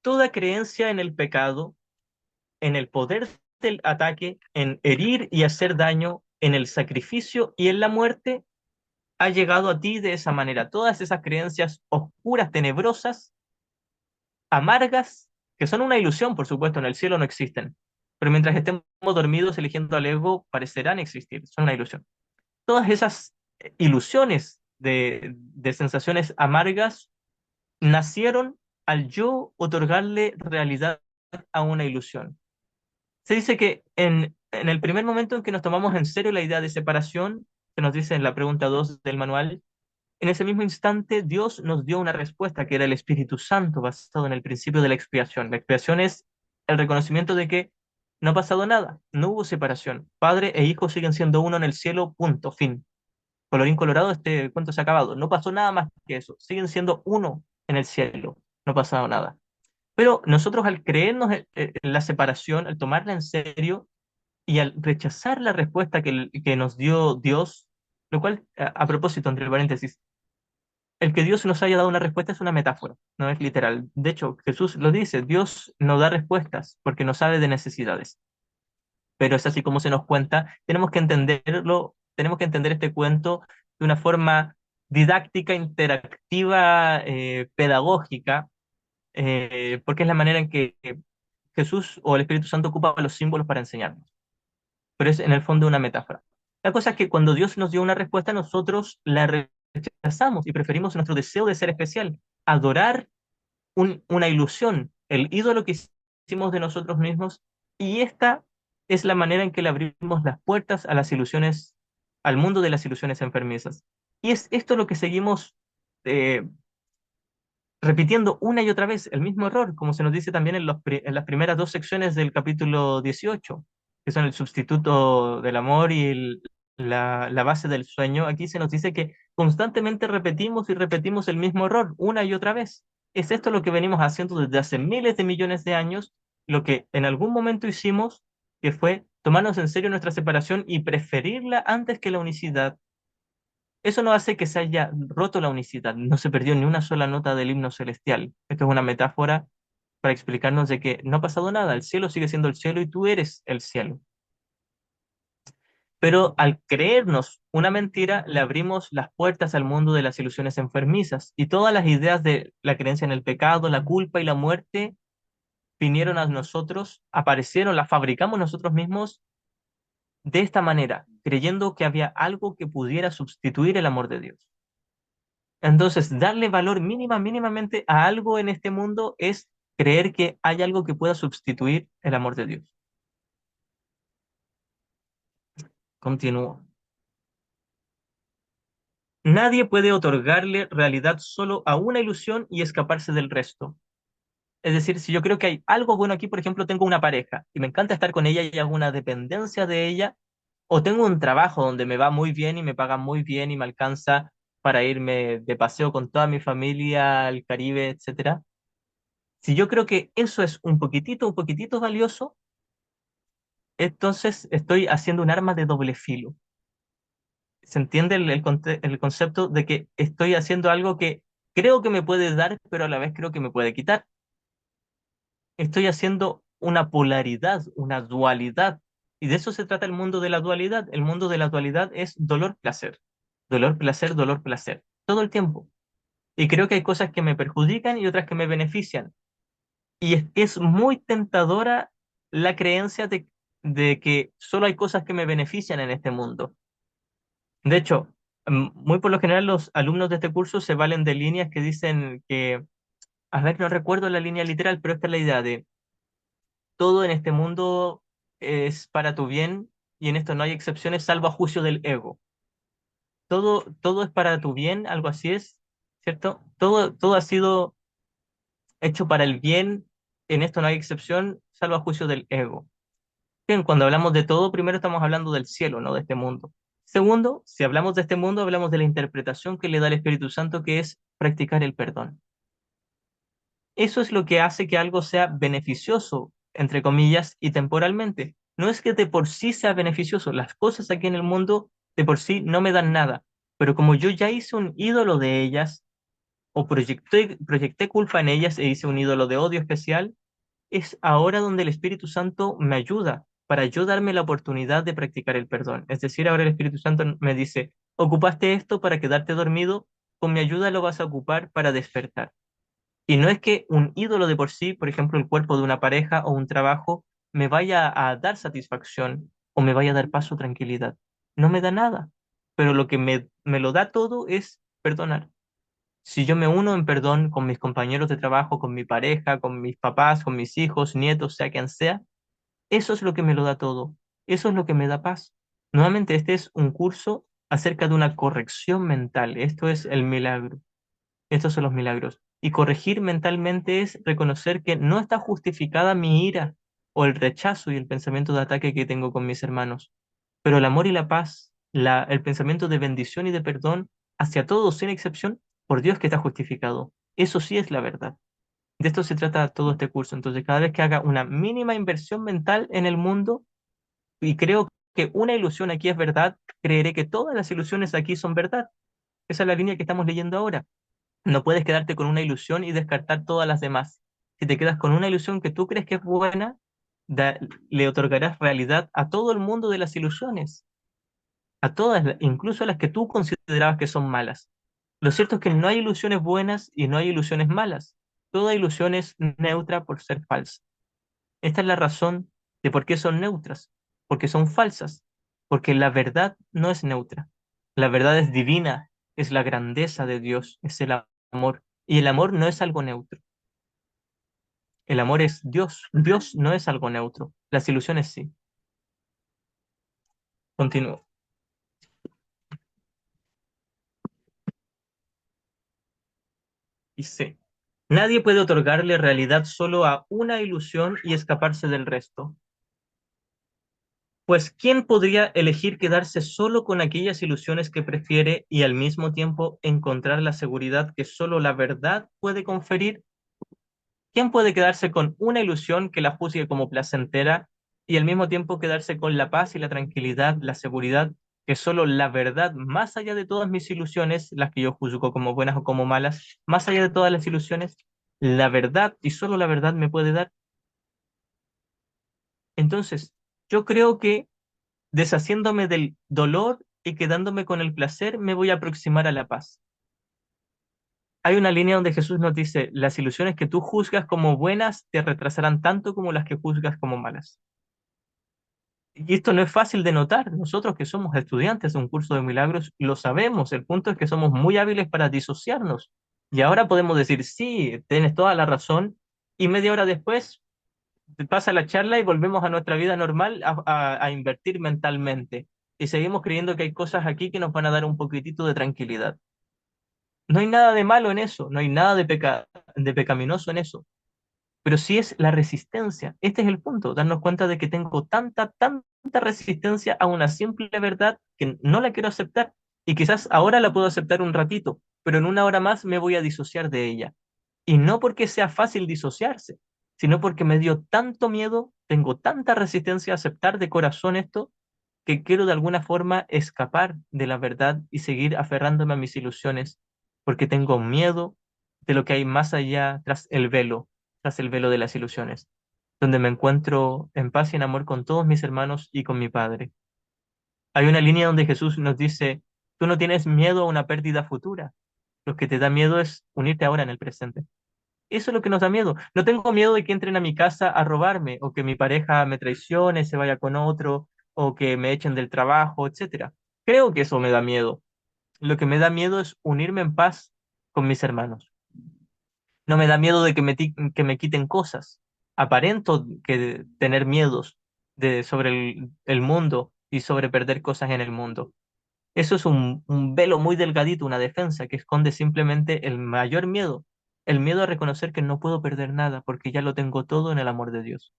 Toda creencia en el pecado, en el poder del ataque, en herir y hacer daño, en el sacrificio y en la muerte, ha llegado a ti de esa manera. Todas esas creencias oscuras, tenebrosas, amargas, que son una ilusión, por supuesto, en el cielo no existen, pero mientras estemos dormidos eligiendo al ego, parecerán existir, son una ilusión. Todas esas ilusiones de sensaciones amargas nacieron al yo otorgarle realidad a una ilusión. Se dice que en el primer momento en que nos tomamos en serio la idea de separación, se nos dice en la pregunta 2 del manual, en ese mismo instante Dios nos dio una respuesta que era el Espíritu Santo basado en el principio de la expiación. La expiación es el reconocimiento de que no ha pasado nada, no hubo separación. Padre e hijo siguen siendo uno en el cielo, punto, fin. Colorín colorado, este cuento se ha acabado. No pasó nada más que eso. Siguen siendo uno en el cielo. No ha pasado nada. Pero nosotros al creernos en la separación, al tomarla en serio y al rechazar la respuesta que nos dio Dios, lo cual, a propósito, entre paréntesis, el que Dios nos haya dado una respuesta es una metáfora, no es literal. De hecho, Jesús lo dice, Dios no da respuestas porque no sabe de necesidades. Pero es así como se nos cuenta. Tenemos que entenderlo, tenemos que entender este cuento de una forma didáctica, interactiva, pedagógica, porque es la manera en que Jesús o el Espíritu Santo ocupa los símbolos para enseñarnos. Pero es en el fondo una metáfora. La cosa es que cuando Dios nos dio una respuesta, nosotros la rechazamos y preferimos nuestro deseo de ser especial, adorar una ilusión, el ídolo que hicimos de nosotros mismos, y esta es la manera en que le abrimos las puertas a las ilusiones, al mundo de las ilusiones enfermizas. Y es esto lo que seguimos eh, repitiendo una y otra vez, el mismo error, como se nos dice también en las primeras dos secciones del capítulo 18, que son el sustituto del amor y la base del sueño. Aquí se nos dice que constantemente repetimos y repetimos el mismo error una y otra vez. Es esto lo que venimos haciendo desde hace miles de millones de años, lo que en algún momento hicimos, que fue tomarnos en serio nuestra separación y preferirla antes que la unicidad. Eso no hace que se haya roto la unicidad, no se perdió ni una sola nota del himno celestial. Esto es una metáfora para explicarnos de que no ha pasado nada, el cielo sigue siendo el cielo y tú eres el cielo. Pero al creernos una mentira, le abrimos las puertas al mundo de las ilusiones enfermizas y todas las ideas de la creencia en el pecado, la culpa y la muerte vinieron a nosotros, aparecieron, las fabricamos nosotros mismos de esta manera, creyendo que había algo que pudiera sustituir el amor de Dios. Entonces, darle valor mínimamente a algo en este mundo es creer que hay algo que pueda sustituir el amor de Dios. Continúo. Nadie puede otorgarle realidad solo a una ilusión y escaparse del resto. Es decir, si yo creo que hay algo bueno aquí, por ejemplo, tengo una pareja y me encanta estar con ella y hago una dependencia de ella, o tengo un trabajo donde me va muy bien y me pagan muy bien y me alcanza para irme de paseo con toda mi familia al Caribe, etcétera. Si yo creo que eso es un poquitito valioso, entonces estoy haciendo un arma de doble filo. ¿Se entiende el concepto de que estoy haciendo algo que creo que me puede dar, pero a la vez creo que me puede quitar? Estoy haciendo una polaridad, una dualidad. Y de eso se trata el mundo de la dualidad. El mundo de la dualidad es dolor-placer, dolor-placer, dolor-placer, todo el tiempo. Y creo que hay cosas que me perjudican y otras que me benefician. Y es muy tentadora la creencia de que solo hay cosas que me benefician en este mundo. De hecho, muy por lo general los alumnos de este curso se valen de líneas que dicen que, a ver, no recuerdo la línea literal, pero esta es la idea de todo en este mundo es para tu bien y en esto no hay excepciones salvo a juicio del ego. Todo es para tu bien, algo así es, ¿cierto? Todo ha sido hecho para el bien, en esto no hay excepción, salvo a juicio del ego. Bien, cuando hablamos de todo, primero estamos hablando del cielo, no de este mundo. Segundo, si hablamos de este mundo, hablamos de la interpretación que le da el Espíritu Santo, que es practicar el perdón. Eso es lo que hace que algo sea beneficioso, entre comillas, y temporalmente. No es que de por sí sea beneficioso, las cosas aquí en el mundo de por sí no me dan nada, pero como yo ya hice un ídolo de ellas, o proyecté culpa en ellas e hice un ídolo de odio especial, es ahora donde el Espíritu Santo me ayuda para yo darme la oportunidad de practicar el perdón. Es decir, ahora el Espíritu Santo me dice, ocupaste esto para quedarte dormido, con mi ayuda lo vas a ocupar para despertar. Y no es que un ídolo de por sí, por ejemplo, el cuerpo de una pareja o un trabajo, me vaya a dar satisfacción o me vaya a dar paz o tranquilidad. No me da nada, pero lo que me lo da todo es perdonar. Si yo me uno en perdón con mis compañeros de trabajo, con mi pareja, con mis papás, con mis hijos, nietos, sea quien sea, eso es lo que me lo da todo. Eso es lo que me da paz. Nuevamente, este es un curso acerca de una corrección mental. Esto es el milagro. Estos son los milagros. Y corregir mentalmente es reconocer que no está justificada mi ira o el rechazo y el pensamiento de ataque que tengo con mis hermanos. Pero el amor y la paz, el pensamiento de bendición y de perdón hacia todos, sin excepción, por Dios que está justificado. Eso sí es la verdad. De esto se trata todo este curso. Entonces, cada vez que haga una mínima inversión mental en el mundo, y creo que una ilusión aquí es verdad, creeré que todas las ilusiones aquí son verdad. Esa es la línea que estamos leyendo ahora. No puedes quedarte con una ilusión y descartar todas las demás. Si te quedas con una ilusión que tú crees que es buena, le otorgarás realidad a todo el mundo de las ilusiones, a todas, incluso a las que tú considerabas que son malas. Lo cierto es que no hay ilusiones buenas y no hay ilusiones malas. Toda ilusión es neutra por ser falsa. Esta es la razón de por qué son neutras, porque son falsas, porque la verdad no es neutra. La verdad es divina, es la grandeza de Dios, es el amor. Y el amor no es algo neutro. El amor es Dios. Dios no es algo neutro. Las ilusiones sí. Continúo. Dice, nadie puede otorgarle realidad solo a una ilusión y escaparse del resto. Pues, ¿quién podría elegir quedarse solo con aquellas ilusiones que prefiere y al mismo tiempo encontrar la seguridad que solo la verdad puede conferir? ¿Quién puede quedarse con una ilusión que la juzgue como placentera y al mismo tiempo quedarse con la paz y la tranquilidad, la seguridad que solo la verdad, más allá de todas mis ilusiones, las que yo juzgo como buenas o como malas, más allá de todas las ilusiones, la verdad y solo la verdad me puede dar? Entonces, yo creo que deshaciéndome del dolor y quedándome con el placer, me voy a aproximar a la paz. Hay una línea donde Jesús nos dice, las ilusiones que tú juzgas como buenas te retrasarán tanto como las que juzgas como malas. Y esto no es fácil de notar. Nosotros que somos estudiantes de un curso de milagros lo sabemos. El punto es que somos muy hábiles para disociarnos. Y ahora podemos decir, sí, tienes toda la razón. Y media hora después pasa la charla y volvemos a nuestra vida normal a invertir mentalmente. Y seguimos creyendo que hay cosas aquí que nos van a dar un poquitito de tranquilidad. No hay nada de malo en eso, no hay nada de pecaminoso en eso, pero sí es la resistencia. Este es el punto, darnos cuenta de que tengo tanta resistencia a una simple verdad que no la quiero aceptar y quizás ahora la puedo aceptar un ratito, pero en una hora más me voy a disociar de ella. Y no porque sea fácil disociarse, sino porque me dio tanto miedo, tengo tanta resistencia a aceptar de corazón esto, que quiero de alguna forma escapar de la verdad y seguir aferrándome a mis ilusiones, porque tengo miedo de lo que hay más allá tras el velo de las ilusiones, donde me encuentro en paz y en amor con todos mis hermanos y con mi Padre. Hay una línea donde Jesús nos dice, tú no tienes miedo a una pérdida futura, lo que te da miedo es unirte ahora en el presente. Eso es lo que nos da miedo. No tengo miedo de que entren a mi casa a robarme o que mi pareja me traicione, se vaya con otro o que me echen del trabajo, etcétera. Creo que eso me da miedo. Lo que me da miedo es unirme en paz con mis hermanos. No me da miedo de que me quiten cosas. Aparento que tener miedos sobre el mundo y sobre perder cosas en el mundo. Eso es un velo muy delgadito, una defensa que esconde simplemente el mayor miedo, el miedo a reconocer que no puedo perder nada porque ya lo tengo todo en el amor de Dios.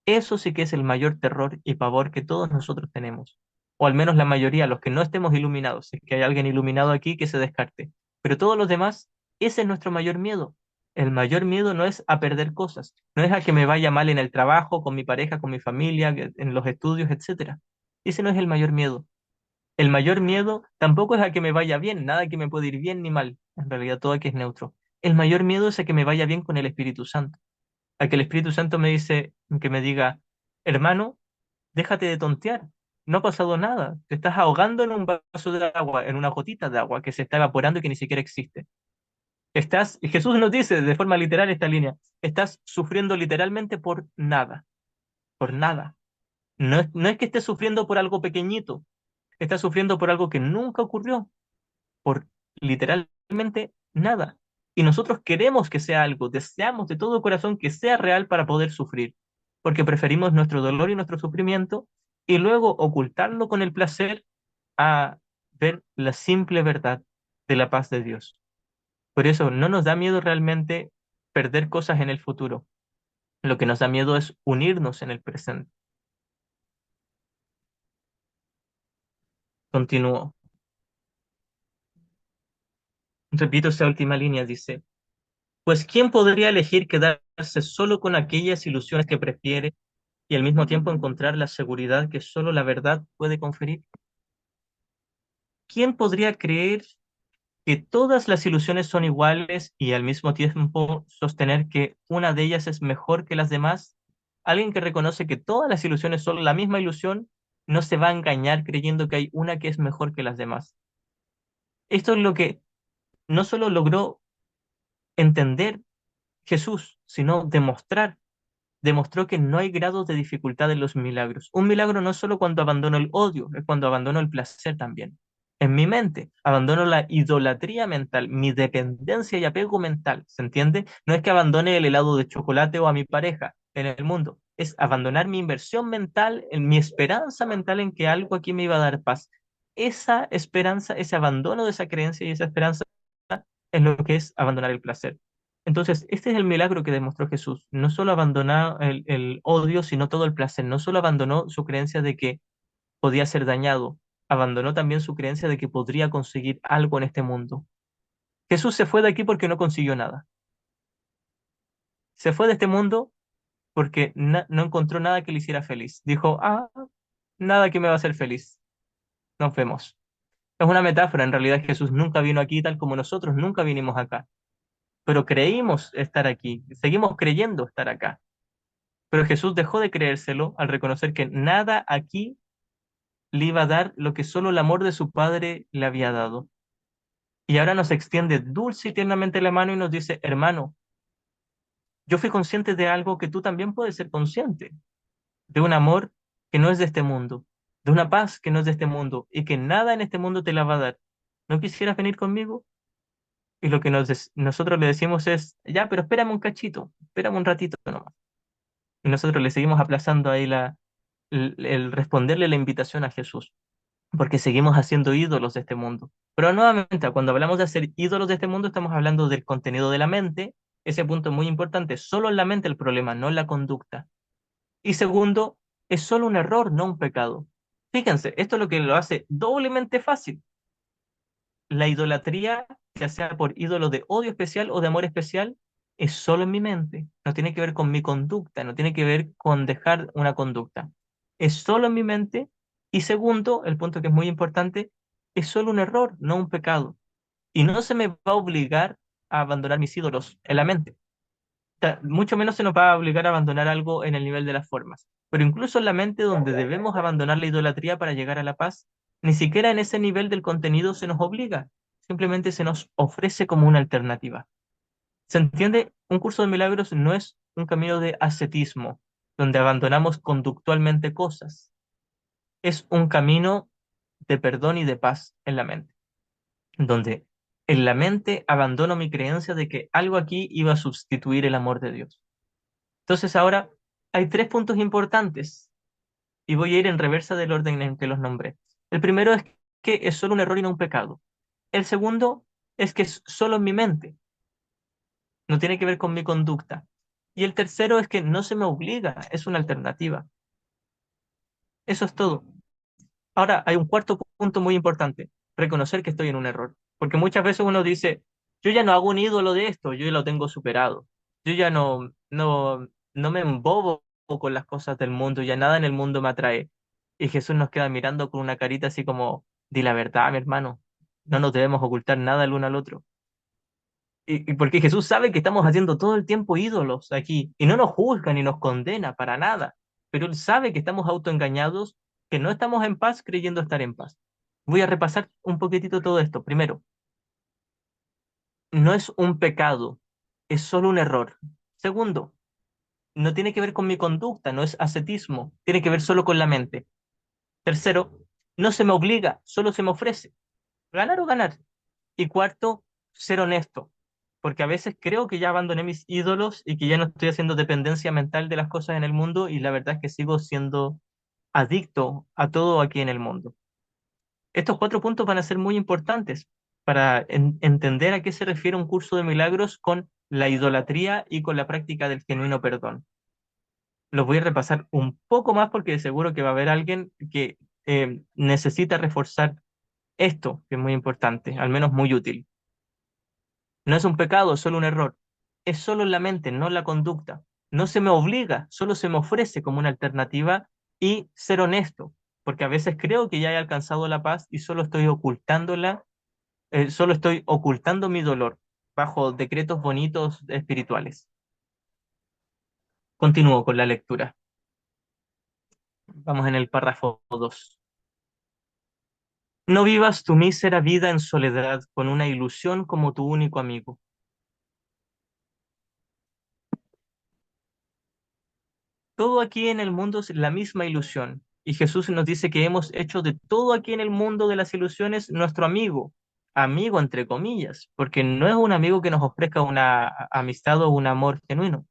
Eso sí que es el mayor terror y pavor que todos nosotros tenemos, o al menos la mayoría, los que no estemos iluminados, si es que hay alguien iluminado aquí que se descarte, pero todos los demás, ese es nuestro mayor miedo. El mayor miedo no es a perder cosas, no es a que me vaya mal en el trabajo, con mi pareja, con mi familia, en los estudios, etcétera. Ese no es el mayor miedo. El mayor miedo tampoco es a que me vaya bien, nada que me pueda ir bien ni mal, en realidad todo aquí es neutro. El mayor miedo es a que me vaya bien con el Espíritu Santo, a que el Espíritu Santo me dice, que me diga, hermano, déjate de tontear, no ha pasado nada, te estás ahogando en un vaso de agua, en una gotita de agua que se está evaporando y que ni siquiera existe. Y Jesús nos dice de forma literal esta línea, estás sufriendo literalmente por nada, por nada. No es que estés sufriendo por algo pequeñito, estás sufriendo por algo que nunca ocurrió, por literalmente nada. Y nosotros queremos que sea algo, deseamos de todo corazón que sea real para poder sufrir, porque preferimos nuestro dolor y nuestro sufrimiento y luego ocultarlo con el placer a ver la simple verdad de la paz de Dios. Por eso no nos da miedo realmente perder cosas en el futuro. Lo que nos da miedo es unirnos en el presente. Continúo. Repito esa última línea, dice. Pues ¿quién podría elegir quedarse solo con aquellas ilusiones que prefiere y al mismo tiempo encontrar la seguridad que solo la verdad puede conferir? ¿Quién podría creer que todas las ilusiones son iguales y al mismo tiempo sostener que una de ellas es mejor que las demás? Alguien que reconoce que todas las ilusiones son la misma ilusión no se va a engañar creyendo que hay una que es mejor que las demás. Esto es lo que no solo logró entender Jesús, sino demostrar. Demostró que no hay grados de dificultad en los milagros. Un milagro no es solo cuando abandono el odio, es cuando abandono el placer también. En mi mente, abandono la idolatría mental, mi dependencia y apego mental, ¿se entiende? No es que abandone el helado de chocolate o a mi pareja en el mundo, es abandonar mi inversión mental, en mi esperanza mental en que algo aquí me iba a dar paz. Esa esperanza, ese abandono de esa creencia y esa esperanza es lo que es abandonar el placer. Entonces, este es el milagro que demostró Jesús. No solo abandonó el odio, sino todo el placer. No solo abandonó su creencia de que podía ser dañado, abandonó también su creencia de que podría conseguir algo en este mundo. Jesús se fue de aquí porque no consiguió nada. Se fue de este mundo porque no encontró nada que le hiciera feliz. Dijo, nada que me va a hacer feliz. Nos vemos. Es una metáfora. En realidad Jesús nunca vino aquí tal como nosotros nunca vinimos acá. Pero creímos estar aquí. Seguimos creyendo estar acá. Pero Jesús dejó de creérselo al reconocer que nada aquí le iba a dar lo que solo el amor de su Padre le había dado. Y ahora nos extiende dulce y tiernamente la mano y nos dice, hermano, yo fui consciente de algo que tú también puedes ser consciente, de un amor que no es de este mundo, de una paz que no es de este mundo y que nada en este mundo te la va a dar. ¿No quisieras venir conmigo? Y lo que nosotros le decimos es, ya, pero espérame un cachito, espérame un ratito nomás. Y nosotros le seguimos aplazando ahí el responderle la invitación a Jesús, porque seguimos haciendo ídolos de este mundo. Pero nuevamente, cuando hablamos de hacer ídolos de este mundo, estamos hablando del contenido de la mente. Ese punto es muy importante, solo en la mente el problema, no en la conducta. Y segundo, es solo un error, no un pecado. Fíjense, esto es lo que lo hace doblemente fácil. La idolatría, ya sea por ídolo de odio especial o de amor especial, es solo en mi mente. No tiene que ver con mi conducta, no tiene que ver con dejar una conducta. Es solo en mi mente. Y segundo, el punto que es muy importante, es solo un error, no un pecado. Y no se me va a obligar a abandonar mis ídolos en la mente. Mucho menos se nos va a obligar a abandonar algo en el nivel de las formas. Pero incluso en la mente donde debemos abandonar la idolatría para llegar a la paz, ni siquiera en ese nivel del contenido se nos obliga, simplemente se nos ofrece como una alternativa. ¿Se entiende? Un curso de milagros no es un camino de ascetismo, donde abandonamos conductualmente cosas. Es un camino de perdón y de paz en la mente, donde en la mente abandono mi creencia de que algo aquí iba a sustituir el amor de Dios. Entonces ahora hay tres puntos importantes y voy a ir en reversa del orden en que los nombré. El primero es que es solo un error y no un pecado. El segundo es que es solo en mi mente, no tiene que ver con mi conducta. Y el tercero es que no se me obliga, es una alternativa. Eso es todo. Ahora, hay un cuarto punto muy importante, reconocer que estoy en un error. Porque muchas veces uno dice, yo ya no hago un ídolo de esto, yo ya lo tengo superado. Yo ya no me embobo con las cosas del mundo, ya nada en el mundo me atrae. Y Jesús nos queda mirando con una carita así como, di la verdad, mi hermano, no nos debemos ocultar nada el uno al otro. Y porque Jesús sabe que estamos haciendo todo el tiempo ídolos aquí y no nos juzga ni nos condena para nada, pero Él sabe que estamos autoengañados, que no estamos en paz creyendo estar en paz. Voy a repasar un poquitito todo esto. Primero, no es un pecado, es solo un error. Segundo, no tiene que ver con mi conducta, no es ascetismo, tiene que ver solo con la mente. Tercero, no se me obliga, solo se me ofrece. Ganar o ganar. Y cuarto, ser honesto, porque a veces creo que ya abandoné mis ídolos y que ya no estoy haciendo dependencia mental de las cosas en el mundo y la verdad es que sigo siendo adicto a todo aquí en el mundo. Estos cuatro puntos van a ser muy importantes para entender a qué se refiere un curso de milagros con la idolatría y con la práctica del genuino perdón. Los voy a repasar un poco más porque seguro que va a haber alguien que necesita reforzar esto, que es muy importante, al menos muy útil. No es un pecado, es solo un error. Es solo en la mente, no en la conducta. No se me obliga, solo se me ofrece como una alternativa y ser honesto, porque a veces creo que ya he alcanzado la paz y solo estoy ocultándola, solo estoy ocultando mi dolor bajo decretos bonitos espirituales. Continúo con la lectura. Vamos en el párrafo 2. No vivas tu mísera vida en soledad con una ilusión como tu único amigo. Todo aquí en el mundo es la misma ilusión. Y Jesús nos dice que hemos hecho de todo aquí en el mundo de las ilusiones nuestro amigo. Amigo entre comillas, porque no es un amigo que nos ofrezca una amistad o un amor genuino.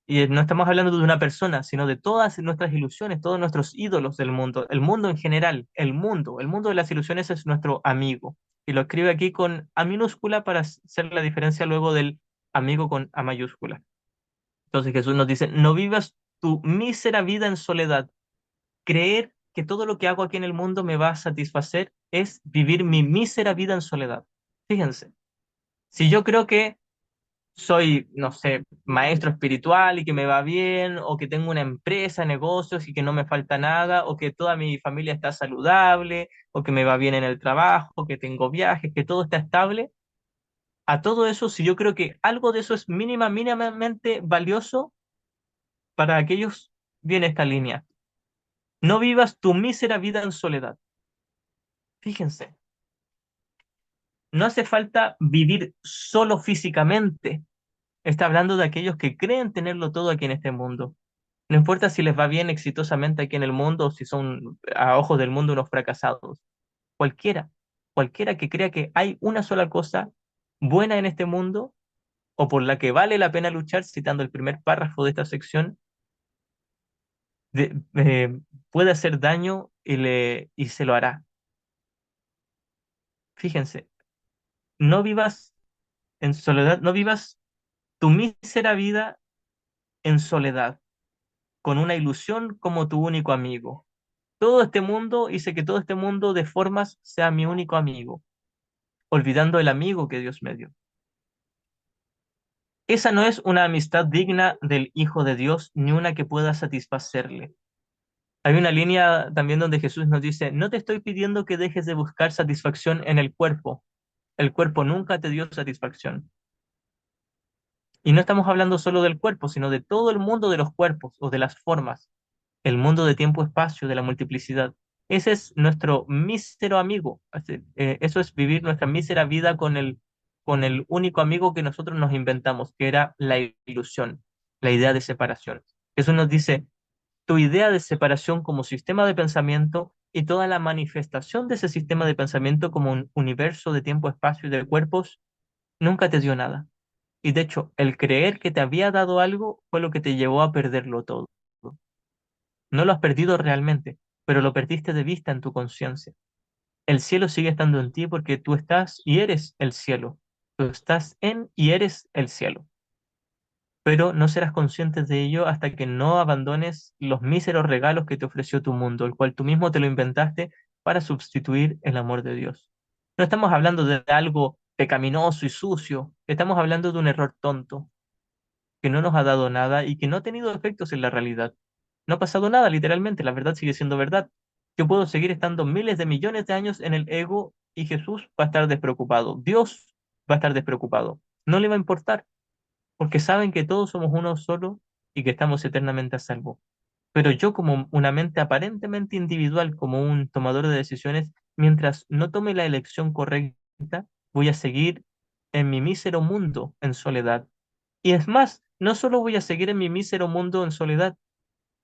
Y no estamos hablando de una persona, sino de todas nuestras ilusiones, todos nuestros ídolos del mundo, el mundo en general, el mundo de las ilusiones es nuestro amigo. Y lo escribe aquí con A minúscula para hacer la diferencia luego del amigo con A mayúscula. Entonces Jesús nos dice, no vivas tu mísera vida en soledad. Creer que todo lo que hago aquí en el mundo me va a satisfacer es vivir mi mísera vida en soledad. Fíjense, si yo creo que soy, no sé, maestro espiritual y que me va bien, o que tengo una empresa, negocios y que no me falta nada, o que toda mi familia está saludable, o que me va bien en el trabajo, que tengo viajes, que todo está estable, a todo eso, si yo creo que algo de eso es mínimamente valioso, para aquellos viene esta línea. No vivas tu mísera vida en soledad. Fíjense, no hace falta vivir solo físicamente. Está hablando de aquellos que creen tenerlo todo aquí en este mundo. No importa si les va bien exitosamente aquí en el mundo o si son a ojos del mundo unos fracasados. Cualquiera, cualquiera que crea que hay una sola cosa buena en este mundo o por la que vale la pena luchar, citando el primer párrafo de esta sección, de- eh, puede hacer daño y se lo hará. Fíjense, no vivas en soledad, no vivas tu mísera vida en soledad, con una ilusión como tu único amigo. Todo este mundo hice que todo este mundo de formas sea mi único amigo, olvidando el amigo que Dios me dio. Esa no es una amistad digna del Hijo de Dios, ni una que pueda satisfacerle. Hay una línea también donde Jesús nos dice, no te estoy pidiendo que dejes de buscar satisfacción en el cuerpo nunca te dio satisfacción. Y no estamos hablando solo del cuerpo, sino de todo el mundo de los cuerpos o de las formas, el mundo de tiempo-espacio, de la multiplicidad. Ese es nuestro mísero amigo. Eso es vivir nuestra mísera vida con el único amigo que nosotros nos inventamos, que era la ilusión, la idea de separación. Jesús nos dice, tu idea de separación como sistema de pensamiento y toda la manifestación de ese sistema de pensamiento como un universo de tiempo-espacio y de cuerpos nunca te dio nada. Y de hecho, el creer que te había dado algo fue lo que te llevó a perderlo todo. No lo has perdido realmente. pero lo perdiste de vista en tu conciencia. El cielo sigue estando en ti porque tú estás y eres el cielo. Tú estás en y eres el cielo. Pero no serás consciente de ello hasta que no abandones los míseros regalos que te ofreció tu mundo, el cual tú mismo te lo inventaste para sustituir el amor de Dios. No estamos hablando de algo pecaminoso y sucio, estamos hablando de un error tonto que no nos ha dado nada y que no ha tenido efectos en la realidad. No ha pasado nada, literalmente, la verdad sigue siendo verdad. Yo puedo seguir estando miles de millones de años en el ego y Jesús va a estar despreocupado. Dios va a estar despreocupado. No le va a importar, porque saben que todos somos uno solo y que estamos eternamente a salvo. Pero yo como una mente aparentemente individual, como un tomador de decisiones, mientras no tome la elección correcta, voy a seguir en mi mísero mundo en soledad. Y es más, no solo voy a seguir en mi mísero mundo en soledad,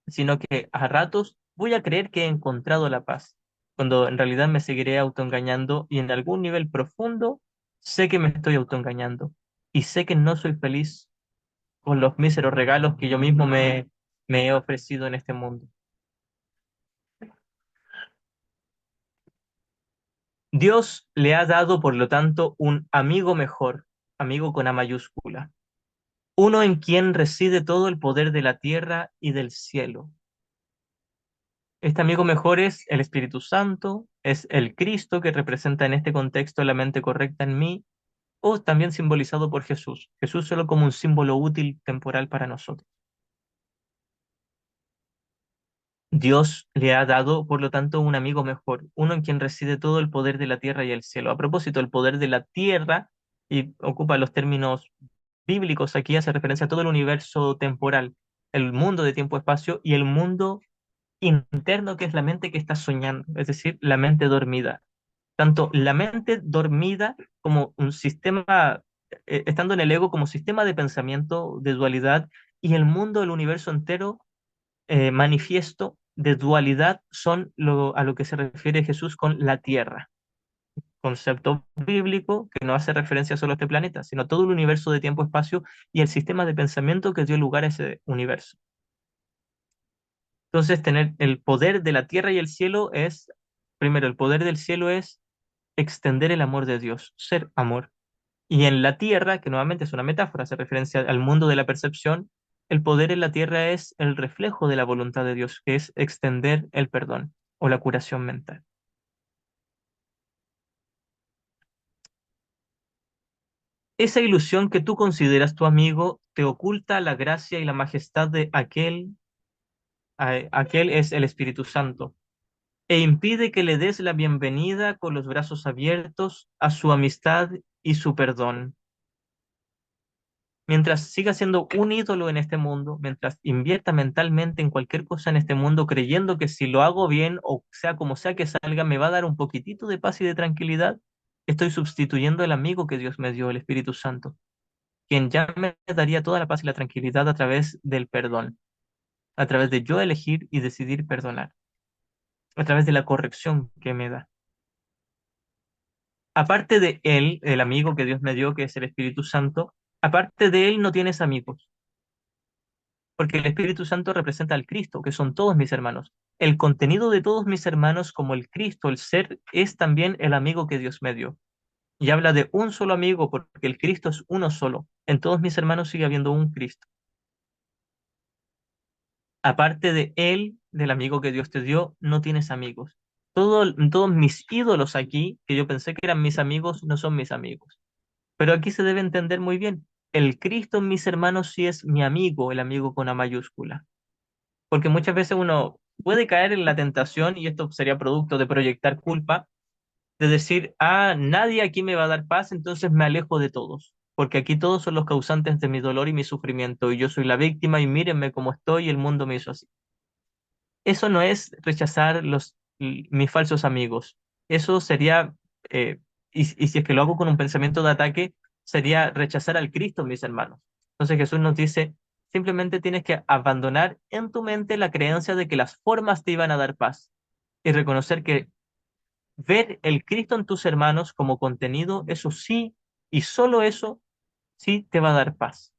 sino que a ratos voy a creer que he encontrado la paz, cuando en realidad me seguiré autoengañando y en algún nivel profundo sé que me estoy autoengañando y sé que no soy feliz con los míseros regalos que yo mismo me he ofrecido en este mundo. Dios le ha dado, por lo tanto, un amigo mejor, amigo con A mayúscula, uno en quien reside todo el poder de la tierra y del cielo. Este amigo mejor es el Espíritu Santo, es el Cristo que representa en este contexto la mente correcta en mí, o también simbolizado por Jesús. Jesús solo como un símbolo útil temporal para nosotros. Dios le ha dado, por lo tanto, un amigo mejor, uno en quien reside todo el poder de la tierra y el cielo. A propósito, el poder de la tierra, y ocupa los términos bíblicos, aquí hace referencia a todo el universo temporal, el mundo de tiempo-espacio y el mundo interno que es la mente que está soñando, es decir, la mente dormida. Tanto la mente dormida como un sistema, estando en el ego como sistema de pensamiento, de dualidad, y el mundo, el universo entero manifiesto de dualidad son a lo que se refiere Jesús con la tierra, concepto bíblico que no hace referencia solo a este planeta, sino a todo el universo de tiempo-espacio y el sistema de pensamiento que dio lugar a ese universo. Entonces, tener el poder de la tierra y el cielo es, primero, el poder del cielo es extender el amor de Dios, ser amor. Y en la tierra, que nuevamente es una metáfora, hace referencia al mundo de la percepción, el poder en la tierra es el reflejo de la voluntad de Dios, que es extender el perdón o la curación mental. Esa ilusión que tú consideras tu amigo te oculta la gracia y la majestad de aquel es el Espíritu Santo, e impide que le des la bienvenida con los brazos abiertos a su amistad y su perdón. Mientras siga siendo un ídolo en este mundo, mientras invierta mentalmente en cualquier cosa en este mundo, creyendo que si lo hago bien o sea como sea que salga, me va a dar un poquitito de paz y de tranquilidad, estoy sustituyendo el amigo que Dios me dio, el Espíritu Santo, quien ya me daría toda la paz y la tranquilidad a través del perdón, a través de yo elegir y decidir perdonar, a través de la corrección que me da. Aparte de él, el amigo que Dios me dio, que es el Espíritu Santo, aparte de él no tienes amigos. Porque el Espíritu Santo representa al Cristo, que son todos mis hermanos. El contenido de todos mis hermanos, como el Cristo, el ser, es también el amigo que Dios me dio. Y habla de un solo amigo, porque el Cristo es uno solo. En todos mis hermanos sigue habiendo un Cristo. Aparte de él, del amigo que Dios te dio, no tienes amigos. Todos mis ídolos aquí, que yo pensé que eran mis amigos, no son mis amigos. Pero aquí se debe entender muy bien. El Cristo en mis hermanos sí es mi amigo, el amigo con A mayúscula. Porque muchas veces uno puede caer en la tentación, y esto sería producto de proyectar culpa, de decir, ah, nadie aquí me va a dar paz, entonces me alejo de todos, porque aquí todos son los causantes de mi dolor y mi sufrimiento, y yo soy la víctima, y mírenme cómo estoy, y el mundo me hizo así. Eso no es rechazar mis falsos amigos. Eso sería, eh, y si es que lo hago con un pensamiento de ataque, sería rechazar al Cristo, mis hermanos. Entonces Jesús nos dice, simplemente tienes que abandonar en tu mente la creencia de que las formas te iban a dar paz y reconocer que ver el Cristo en tus hermanos como contenido, eso sí, y solo eso, sí te va a dar paz.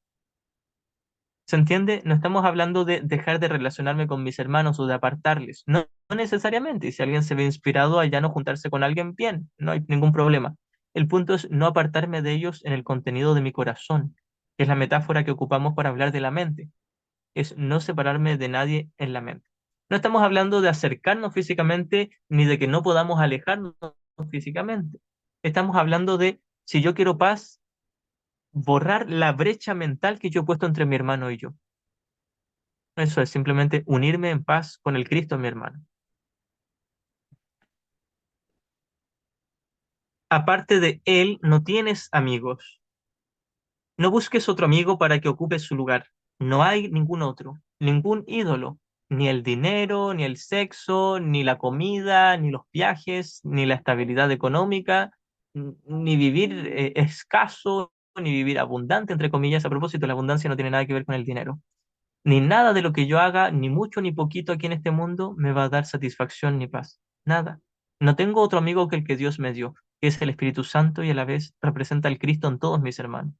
¿Se entiende? No estamos hablando de dejar de relacionarme con mis hermanos o de apartarles. No, no necesariamente. Y si alguien se ve inspirado a ya no juntarse con alguien, bien, no hay ningún problema. El punto es no apartarme de ellos en el contenido de mi corazón, que es la metáfora que ocupamos para hablar de la mente. Es no separarme de nadie en la mente. No estamos hablando de acercarnos físicamente ni de que no podamos alejarnos físicamente. Estamos hablando de, si yo quiero paz, borrar la brecha mental que yo he puesto entre mi hermano y yo. Eso es simplemente unirme en paz con el Cristo, mi hermano. Aparte de Él, no tienes amigos. No busques otro amigo para que ocupe su lugar. No hay ningún otro, ningún ídolo. Ni el dinero, ni el sexo, ni la comida, ni los viajes, ni la estabilidad económica, ni vivir escaso, ni vivir abundante, entre comillas. A propósito, la abundancia no tiene nada que ver con el dinero. Ni nada de lo que yo haga, ni mucho ni poquito aquí en este mundo, me va a dar satisfacción ni paz. Nada. No tengo otro amigo que el que Dios me dio, que es el Espíritu Santo y a la vez representa al Cristo en todos mis hermanos.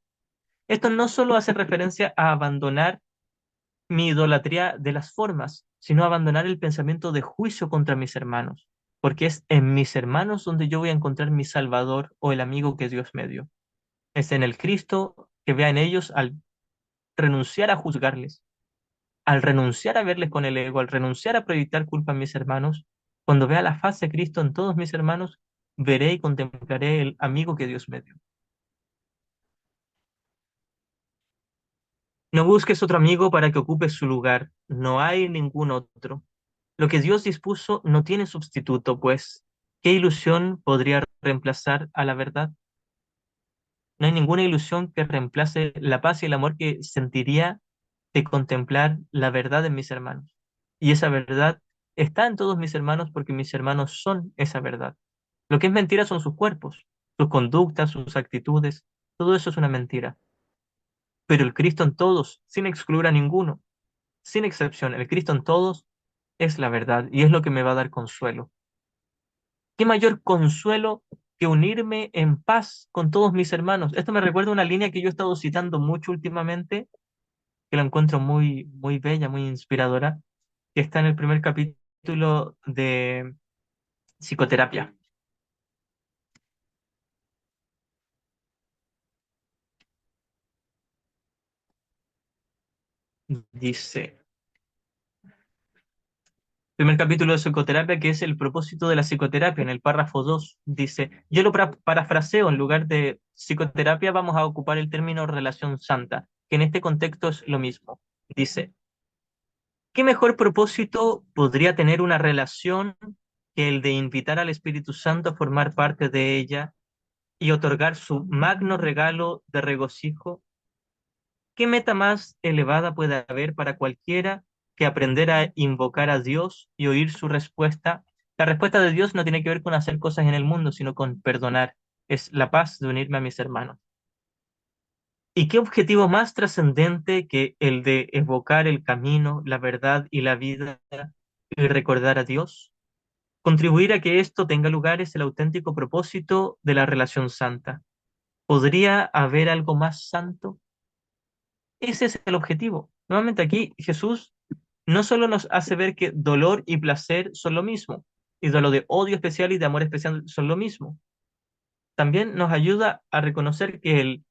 Esto no solo hace referencia a abandonar mi idolatría de las formas, sino a abandonar el pensamiento de juicio contra mis hermanos, porque es en mis hermanos donde yo voy a encontrar mi Salvador o el amigo que Dios me dio. Es en el Cristo que vea en ellos al renunciar a juzgarles, al renunciar a verles con el ego, al renunciar a proyectar culpa en mis hermanos, cuando vea la faz de Cristo en todos mis hermanos, veré y contemplaré el amigo que Dios me dio. No busques otro amigo para que ocupe su lugar, no hay ningún otro. Lo que Dios dispuso no tiene sustituto, pues, ¿qué ilusión podría reemplazar a la verdad? No hay ninguna ilusión que reemplace la paz y el amor que sentiría de contemplar la verdad en mis hermanos. Y esa verdad está en todos mis hermanos porque mis hermanos son esa verdad. Lo que es mentira son sus cuerpos, sus conductas, sus actitudes. Todo eso es una mentira. Pero el Cristo en todos, sin excluir a ninguno, sin excepción, el Cristo en todos es la verdad y es lo que me va a dar consuelo. ¿Qué mayor consuelo que unirme en paz con todos mis hermanos? Esto me recuerda una línea que yo he estado citando mucho últimamente, que la encuentro muy, muy bella, muy inspiradora, que está en el primer capítulo de psicoterapia. Dice, primer capítulo de psicoterapia, que es el propósito de la psicoterapia, en el párrafo 2 dice, yo lo parafraseo, en lugar de psicoterapia vamos a ocupar el término relación santa, que en este contexto es lo mismo. Dice, ¿qué mejor propósito podría tener una relación que el de invitar al Espíritu Santo a formar parte de ella y otorgar su magno regalo de regocijo? ¿Qué meta más elevada puede haber para cualquiera que aprender a invocar a Dios y oír su respuesta? La respuesta de Dios no tiene que ver con hacer cosas en el mundo, sino con perdonar. Es la paz de unirme a mis hermanos. ¿Y qué objetivo más trascendente que el de evocar el camino, la verdad y la vida y recordar a Dios? Contribuir a que esto tenga lugar es el auténtico propósito de la relación santa. ¿Podría haber algo más santo? Ese es el objetivo. Nuevamente aquí Jesús no solo nos hace ver que dolor y placer son lo mismo, y lo de odio especial y de amor especial son lo mismo. También nos ayuda a reconocer que el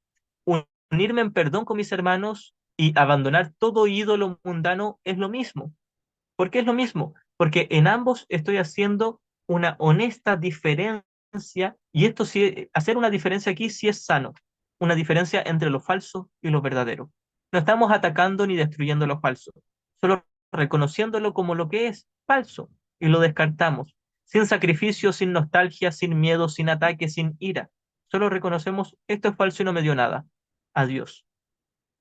unirme en perdón con mis hermanos y abandonar todo ídolo mundano es lo mismo. ¿Por qué es lo mismo? Porque en ambos estoy haciendo una honesta diferencia, y esto sí, hacer una diferencia aquí sí es sano, una diferencia entre lo falso y lo verdadero. No estamos atacando ni destruyendo lo falso, solo reconociéndolo como lo que es falso y lo descartamos, sin sacrificio, sin nostalgia, sin miedo, sin ataque, sin ira. Solo reconocemos esto es falso y no me dio nada. Adiós.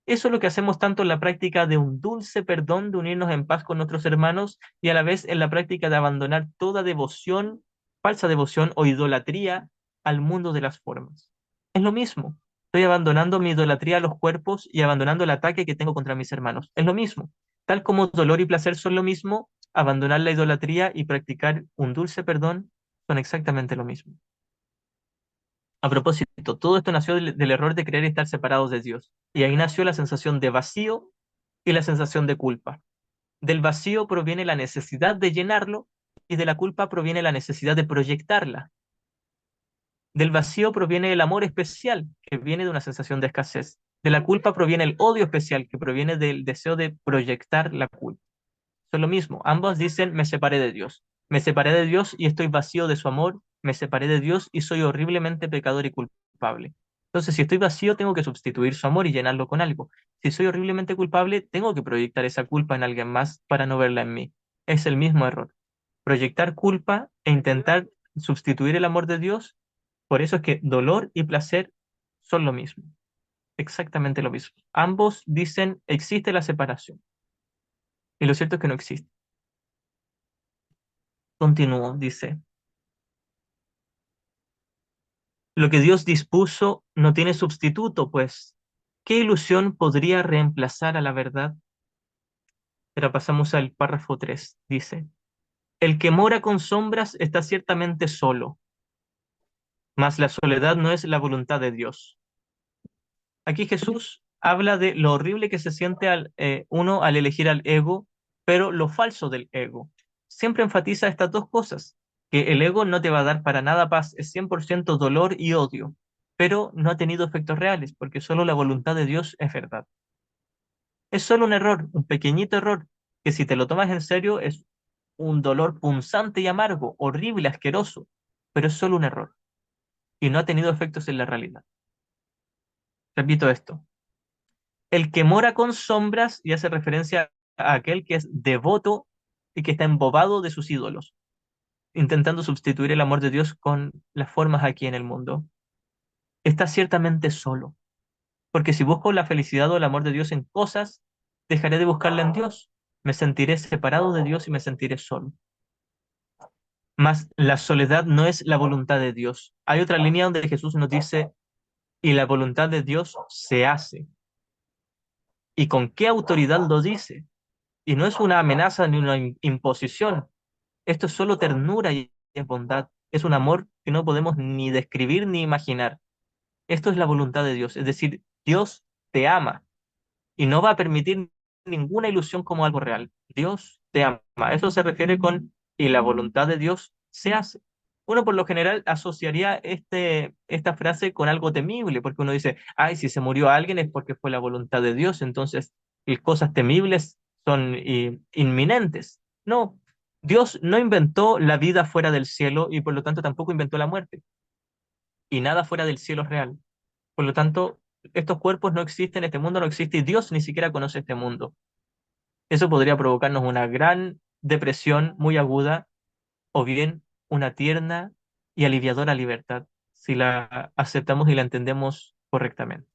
Eso es lo que hacemos tanto en la práctica de un dulce perdón, de unirnos en paz con nuestros hermanos y a la vez en la práctica de abandonar toda devoción, falsa devoción o idolatría al mundo de las formas. Es lo mismo. Estoy abandonando mi idolatría a los cuerpos y abandonando el ataque que tengo contra mis hermanos. Es lo mismo. Tal como dolor y placer son lo mismo, abandonar la idolatría y practicar un dulce perdón son exactamente lo mismo. A propósito, todo esto nació del error de creer estar separados de Dios. Y ahí nació la sensación de vacío y la sensación de culpa. Del vacío proviene la necesidad de llenarlo y de la culpa proviene la necesidad de proyectarla. Del vacío proviene el amor especial, que viene de una sensación de escasez. De la culpa proviene el odio especial, que proviene del deseo de proyectar la culpa. Son lo mismo, ambos dicen, me separé de Dios. Me separé de Dios y estoy vacío de su amor. Me separé de Dios y soy horriblemente pecador y culpable. Entonces, si estoy vacío, tengo que sustituir su amor y llenarlo con algo. Si soy horriblemente culpable, tengo que proyectar esa culpa en alguien más para no verla en mí. Es el mismo error. Proyectar culpa e intentar sustituir el amor de Dios. Por eso es que dolor y placer son lo mismo, exactamente lo mismo. Ambos dicen existe la separación y lo cierto es que no existe. Continúo, dice, lo que Dios dispuso no tiene sustituto, pues, ¿qué ilusión podría reemplazar a la verdad? Pero pasamos al párrafo 3. Dice, el que mora con sombras está ciertamente solo, mas la soledad no es la voluntad de Dios. Aquí Jesús habla de lo horrible que se siente uno al elegir al ego, pero lo falso del ego. Siempre enfatiza estas dos cosas, que el ego no te va a dar para nada paz, es 100% dolor y odio, pero no ha tenido efectos reales, porque solo la voluntad de Dios es verdad. Es solo un error, un pequeñito error, que si te lo tomas en serio es un dolor punzante y amargo, horrible, asqueroso, pero es solo un error y no ha tenido efectos en la realidad. Repito esto. El que mora con sombras y hace referencia a aquel que es devoto y que está embobado de sus ídolos, intentando sustituir el amor de Dios con las formas aquí en el mundo. Está ciertamente solo, porque si busco la felicidad o el amor de Dios en cosas, dejaré de buscarla en Dios. Me sentiré separado de Dios y me sentiré solo. Mas la soledad no es la voluntad de Dios. Hay otra línea donde Jesús nos dice, y la voluntad de Dios se hace. ¿Y con qué autoridad lo dice? Y no es una amenaza ni una imposición. Esto es solo ternura y es bondad. Es un amor que no podemos ni describir ni imaginar. Esto es la voluntad de Dios. Es decir, Dios te ama y no va a permitir ninguna ilusión como algo real. Dios te ama. Eso se refiere con y la voluntad de Dios se hace. Uno por lo general asociaría esta frase con algo temible, porque uno dice, ay, si se murió alguien es porque fue la voluntad de Dios, entonces cosas temibles son inminentes. No, Dios no inventó la vida fuera del cielo y por lo tanto tampoco inventó la muerte. Y nada fuera del cielo es real. Por lo tanto, estos cuerpos no existen, este mundo no existe y Dios ni siquiera conoce este mundo. Eso podría provocarnos una gran depresión muy aguda o bien una tierna y aliviadora libertad si la aceptamos y la entendemos correctamente.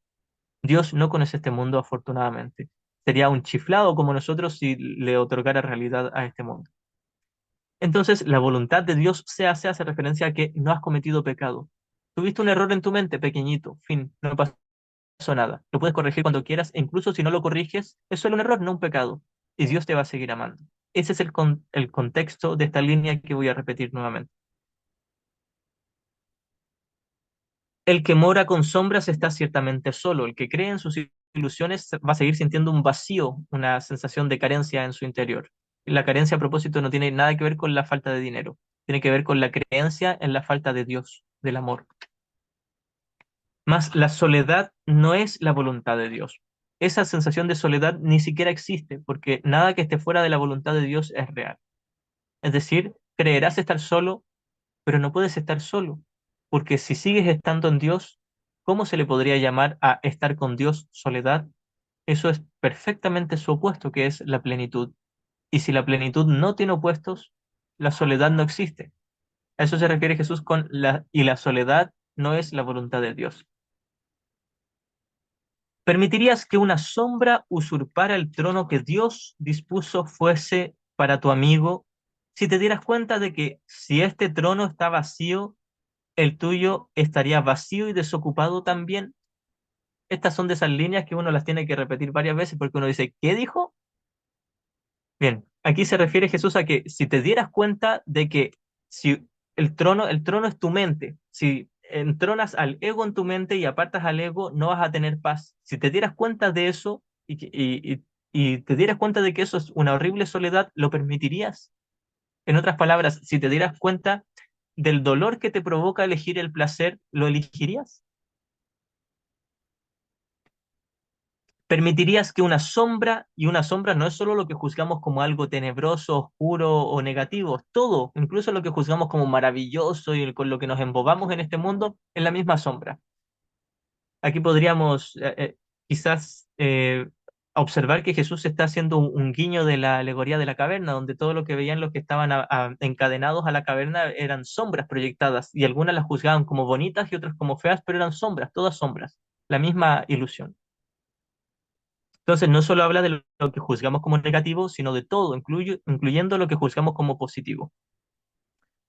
Dios no conoce este mundo afortunadamente. Sería un chiflado como nosotros si le otorgara realidad a este mundo. Entonces, la voluntad de Dios hace referencia a que no has cometido pecado. Tuviste un error en tu mente, pequeñito, fin, no pasó nada. Lo puedes corregir cuando quieras, e incluso si no lo corriges, es solo un error, no un pecado. Y Dios te va a seguir amando. Ese es el contexto de esta línea que voy a repetir nuevamente. El que mora con sombras está ciertamente solo. El que cree en sus ilusiones va a seguir sintiendo un vacío, una sensación de carencia en su interior. La carencia, a propósito, no tiene nada que ver con la falta de dinero. Tiene que ver con la creencia en la falta de Dios, del amor. Mas la soledad no es la voluntad de Dios. Esa sensación de soledad ni siquiera existe, porque nada que esté fuera de la voluntad de Dios es real. Es decir, creerás estar solo, pero no puedes estar solo, porque si sigues estando en Dios, ¿cómo se le podría llamar a estar con Dios soledad? Eso es perfectamente su opuesto, que es la plenitud. Y si la plenitud no tiene opuestos, la soledad no existe. A eso se refiere Jesús con y la soledad no es la voluntad de Dios. ¿Permitirías que una sombra usurpara el trono que Dios dispuso fuese para tu amigo si te dieras cuenta de que si este trono está vacío, el tuyo estaría vacío y desocupado también? Estas son de esas líneas que uno las tiene que repetir varias veces porque uno dice, ¿qué dijo? Bien, aquí se refiere Jesús a que si te dieras cuenta de que si el trono es tu mente, si entronas al ego en tu mente y apartas al ego, no vas a tener paz. Si te dieras cuenta de eso y te dieras cuenta de que eso es una horrible soledad, ¿lo permitirías? En otras palabras, si te dieras cuenta del dolor que te provoca elegir el placer, ¿lo elegirías? ¿Permitirías que una sombra, y una sombra no es solo lo que juzgamos como algo tenebroso, oscuro o negativo, todo, incluso lo que juzgamos como maravilloso y con lo que nos embobamos en este mundo, es la misma sombra? Aquí podríamos quizás observar que Jesús está haciendo un guiño de la alegoría de la caverna, donde todo lo que veían los que estaban encadenados a la caverna eran sombras proyectadas, y algunas las juzgaban como bonitas y otras como feas, pero eran sombras, todas sombras, la misma ilusión. Entonces, no solo habla de lo que juzgamos como negativo, sino de todo, incluyendo lo que juzgamos como positivo.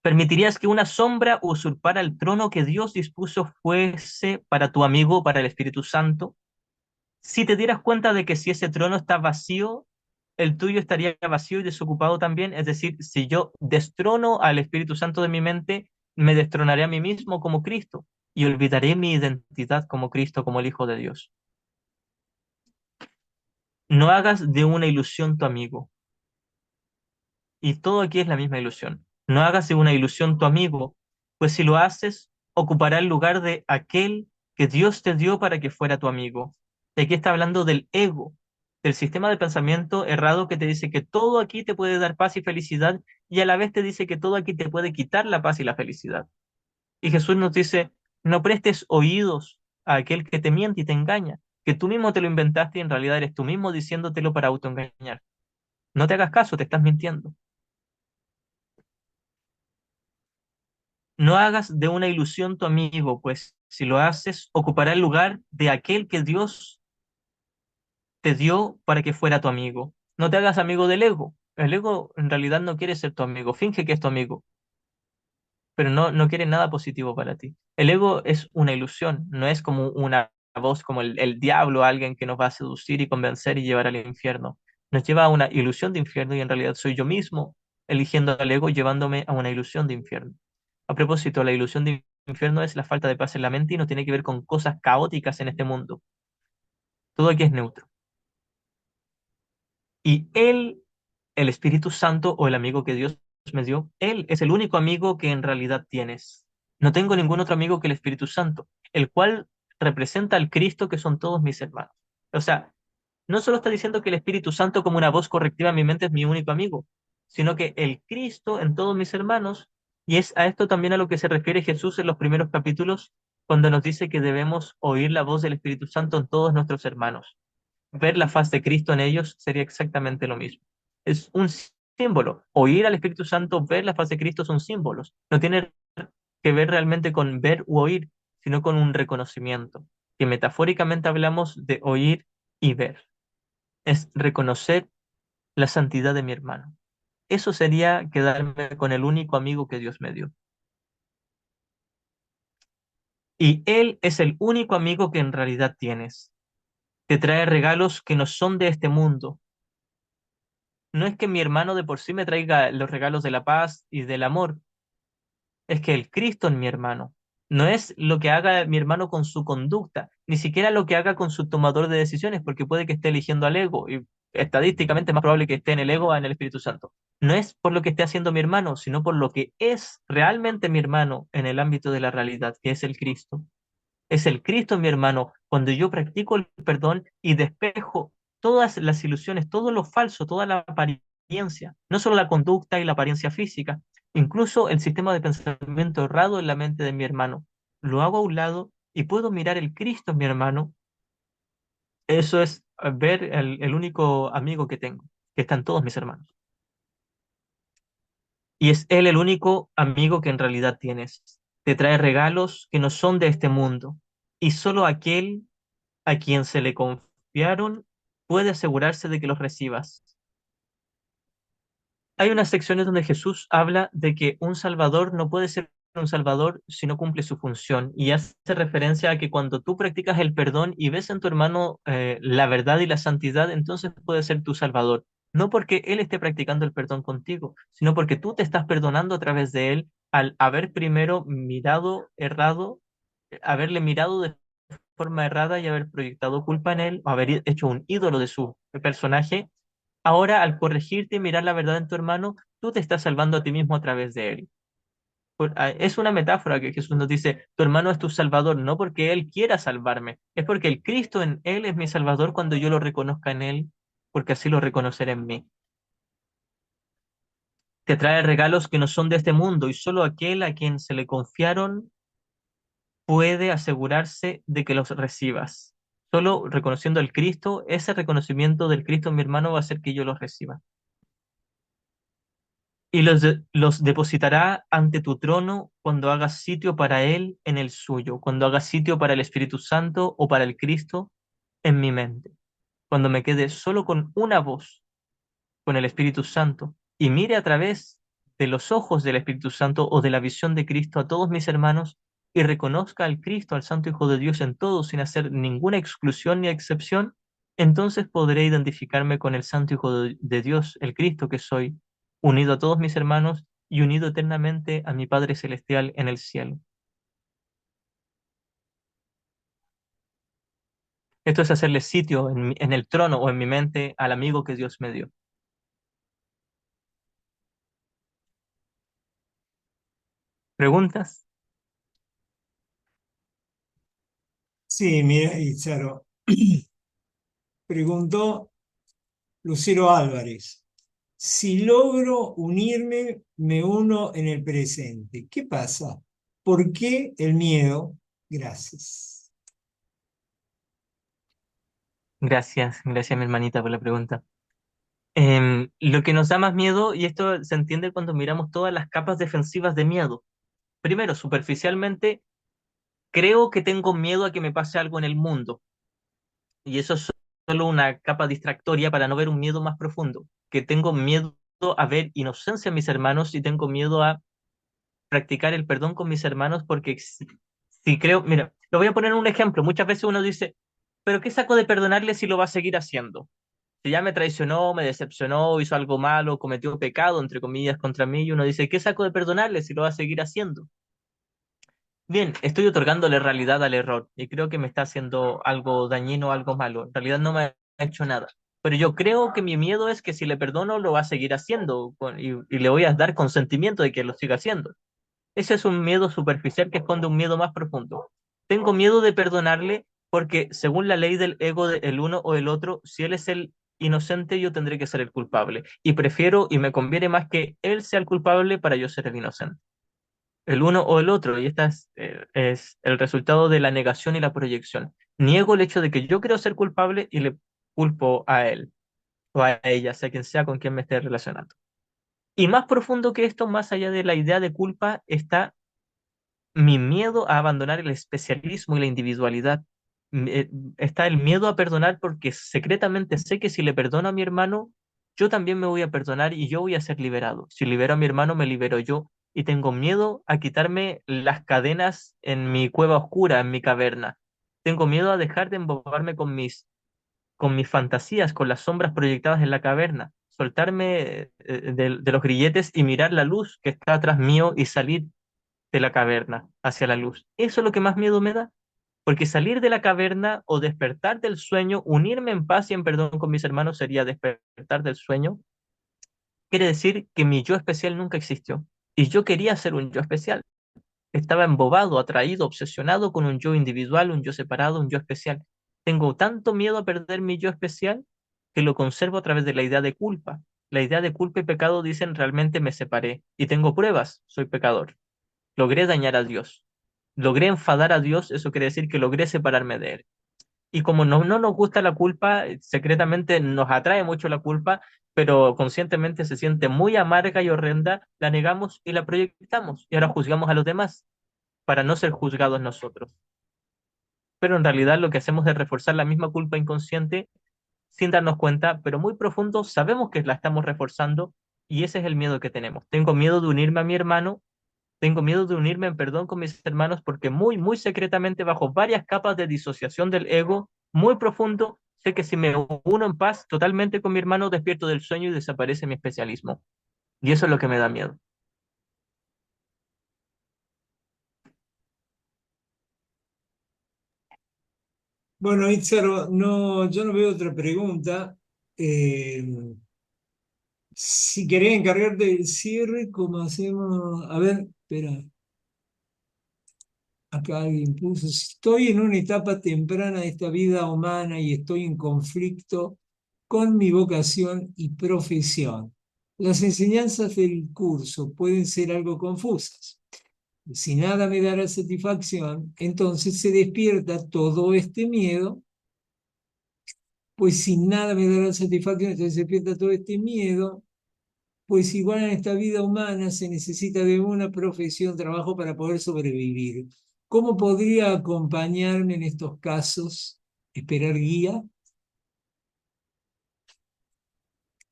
¿Permitirías que una sombra usurpara el trono que Dios dispuso fuese para tu amigo, para el Espíritu Santo? Si te dieras cuenta de que si ese trono está vacío, el tuyo estaría vacío y desocupado también, es decir, si yo destrono al Espíritu Santo de mi mente, me destronaré a mí mismo como Cristo y olvidaré mi identidad como Cristo, como el Hijo de Dios. No hagas de una ilusión tu amigo. Y todo aquí es la misma ilusión. No hagas de una ilusión tu amigo, pues si lo haces, ocupará el lugar de aquel que Dios te dio para que fuera tu amigo. Y aquí está hablando del ego, del sistema de pensamiento errado que te dice que todo aquí te puede dar paz y felicidad y a la vez te dice que todo aquí te puede quitar la paz y la felicidad. Y Jesús nos dice, no prestes oídos a aquel que te miente y te engaña, que tú mismo te lo inventaste y en realidad eres tú mismo diciéndotelo para autoengañar. No te hagas caso, te estás mintiendo. No hagas de una ilusión tu amigo, pues si lo haces, ocupará el lugar de aquel que Dios te dio para que fuera tu amigo. No te hagas amigo del ego. El ego en realidad no quiere ser tu amigo, finge que es tu amigo, pero no quiere nada positivo para ti. El ego es una ilusión, no es como una voz como el diablo, alguien que nos va a seducir y convencer y llevar al infierno. Nos lleva a una ilusión de infierno y en realidad soy yo mismo eligiendo al ego, llevándome a una ilusión de infierno. A propósito, la ilusión de infierno es la falta de paz en la mente y no tiene que ver con cosas caóticas en este mundo. Todo aquí es neutro. Y Él, el Espíritu Santo o el amigo que Dios me dio, Él es el único amigo que en realidad tienes. No tengo ningún otro amigo que el Espíritu Santo, el cual representa al Cristo que son todos mis hermanos. O sea, no solo está diciendo que el Espíritu Santo como una voz correctiva en mi mente es mi único amigo, sino que el Cristo en todos mis hermanos, y es a esto también a lo que se refiere Jesús en los primeros capítulos, cuando nos dice que debemos oír la voz del Espíritu Santo en todos nuestros hermanos. Ver la faz de Cristo en ellos sería exactamente lo mismo. Es un símbolo. Oír al Espíritu Santo, ver la faz de Cristo son símbolos. No tiene que ver realmente con ver u oír, sino con un reconocimiento, que metafóricamente hablamos de oír y ver. Es reconocer la santidad de mi hermano. Eso sería quedarme con el único amigo que Dios me dio. Y Él es el único amigo que en realidad tienes. Te trae regalos que no son de este mundo. No es que mi hermano de por sí me traiga los regalos de la paz y del amor, es que el Cristo en mi hermano. No es lo que haga mi hermano con su conducta, ni siquiera lo que haga con su tomador de decisiones, porque puede que esté eligiendo al ego, y estadísticamente es más probable que esté en el ego o en el Espíritu Santo. No es por lo que esté haciendo mi hermano, sino por lo que es realmente mi hermano en el ámbito de la realidad, que es el Cristo. Es el Cristo mi hermano cuando yo practico el perdón y despejo todas las ilusiones, todo lo falso, toda la apariencia, no solo la conducta y la apariencia física, incluso el sistema de pensamiento errado en la mente de mi hermano. Lo hago a un lado y puedo mirar el Cristo en mi hermano. Eso es ver el único amigo que tengo, que están todos mis hermanos. Y es Él el único amigo que en realidad tienes. Te trae regalos que no son de este mundo. Y solo aquel a quien se le confiaron puede asegurarse de que los recibas. Hay unas secciones donde Jesús habla de que un salvador no puede ser un salvador si no cumple su función y hace referencia a que cuando tú practicas el perdón y ves en tu hermano la verdad y la santidad, entonces puede ser tu salvador. No porque él esté practicando el perdón contigo, sino porque tú te estás perdonando a través de él al haber primero mirado errado, haberle mirado de forma errada y haber proyectado culpa en él o haber hecho un ídolo de su personaje, ahora al corregirte y mirar la verdad en tu hermano, tú te estás salvando a ti mismo a través de él. Es una metáfora que Jesús nos dice, tu hermano es tu salvador, no porque él quiera salvarme, es porque el Cristo en él es mi salvador cuando yo lo reconozca en él, porque así lo reconoceré en mí. Te trae regalos que no son de este mundo y solo aquel a quien se le confiaron puede asegurarse de que los recibas. Solo reconociendo al Cristo, ese reconocimiento del Cristo en mi hermano va a hacer que yo los reciba. Y los depositará ante tu trono cuando hagas sitio para Él en el suyo, cuando hagas sitio para el Espíritu Santo o para el Cristo en mi mente, cuando me quede solo con una voz, con el Espíritu Santo, y mire a través de los ojos del Espíritu Santo o de la visión de Cristo a todos mis hermanos y reconozca al Cristo, al Santo Hijo de Dios en todos sin hacer ninguna exclusión ni excepción, entonces podré identificarme con el Santo Hijo de Dios, el Cristo que soy, unido a todos mis hermanos y unido eternamente a mi Padre Celestial en el cielo. Esto es hacerle sitio en el trono o en mi mente al amigo que Dios me dio. ¿Preguntas? Sí, mira, y claro, preguntó Lucero Álvarez, si logro unirme, me uno en el presente. ¿Qué pasa? ¿Por qué el miedo? Gracias. Gracias, gracias mi hermanita por la pregunta. Lo que nos da más miedo, y esto se entiende cuando miramos todas las capas defensivas de miedo. Primero, superficialmente, creo que tengo miedo a que me pase algo en el mundo, y eso es solo una capa distractoria para no ver un miedo más profundo, que tengo miedo a ver inocencia en mis hermanos y tengo miedo a practicar el perdón con mis hermanos porque si creo, mira, lo voy a poner un ejemplo, muchas veces uno dice, pero ¿qué saco de perdonarle si lo va a seguir haciendo? Si ya me traicionó, me decepcionó, hizo algo malo, cometió un pecado, entre comillas, contra mí, y uno dice, ¿qué saco de perdonarle si lo va a seguir haciendo? Bien, estoy otorgándole realidad al error y creo que me está haciendo algo dañino, algo malo. En realidad no me ha hecho nada. Pero yo creo que mi miedo es que si le perdono, lo va a seguir haciendo y le voy a dar consentimiento de que lo siga haciendo. Ese es un miedo superficial que esconde un miedo más profundo. Tengo miedo de perdonarle porque según la ley del ego del uno o el otro, si él es el inocente, yo tendré que ser el culpable. Y prefiero y me conviene más que él sea el culpable para yo ser el inocente. El uno o el otro. Y esta es el resultado de la negación y la proyección. Niego el hecho de que yo creo ser culpable y le culpo a él o a ella, sea quien sea con quien me esté relacionando. Y más profundo que esto, más allá de la idea de culpa, está mi miedo a abandonar el especialismo y la individualidad. Está el miedo a perdonar porque secretamente sé que si le perdono a mi hermano, yo también me voy a perdonar y yo voy a ser liberado. Si libero a mi hermano, me libero yo. Y tengo miedo a quitarme las cadenas en mi cueva oscura, en mi caverna. Tengo miedo a dejar de embobarme con mis fantasías, con las sombras proyectadas en la caverna. Soltarme de los grilletes y mirar la luz que está atrás mío y salir de la caverna hacia la luz. Eso es lo que más miedo me da, porque salir de la caverna o despertar del sueño, unirme en paz y en perdón con mis hermanos sería despertar del sueño. Quiere decir que mi yo especial nunca existió y yo quería ser un yo especial. Estaba embobado, atraído, obsesionado con un yo individual, un yo separado, un yo especial. Tengo tanto miedo a perder mi yo especial que lo conservo a través de la idea de culpa. La idea de culpa y pecado dicen realmente me separé y tengo pruebas, soy pecador. Logré dañar a Dios. Logré enfadar a Dios, eso quiere decir que logré separarme de Él. Y como no nos gusta la culpa, secretamente nos atrae mucho la culpa, pero conscientemente se siente muy amarga y horrenda, la negamos y la proyectamos. Y ahora juzgamos a los demás para no ser juzgados nosotros. Pero en realidad lo que hacemos es reforzar la misma culpa inconsciente sin darnos cuenta, pero muy profundo sabemos que la estamos reforzando y ese es el miedo que tenemos. Tengo miedo de unirme a mi hermano. Tengo miedo de unirme en perdón con mis hermanos porque muy secretamente, bajo varias capas de disociación del ego, muy profundo, sé que si me uno en paz totalmente con mi hermano, despierto del sueño y desaparece mi especialismo. Y eso es lo que me da miedo. Bueno, Itzaro, no, yo no veo otra pregunta. Eh, si querés encargarte del cierre, como hacemos, a ver, espera, acá alguien puso, si estoy en una etapa temprana de esta vida humana y estoy en conflicto con mi vocación y profesión. Las enseñanzas del curso pueden ser algo confusas. Si nada me dará satisfacción, entonces se despierta todo este miedo, pues si nada me dará satisfacción, entonces se despierta todo este miedo, pues igual en esta vida humana se necesita de una profesión, trabajo para poder sobrevivir. ¿Cómo podría acompañarme en estos casos? ¿Esperar guía?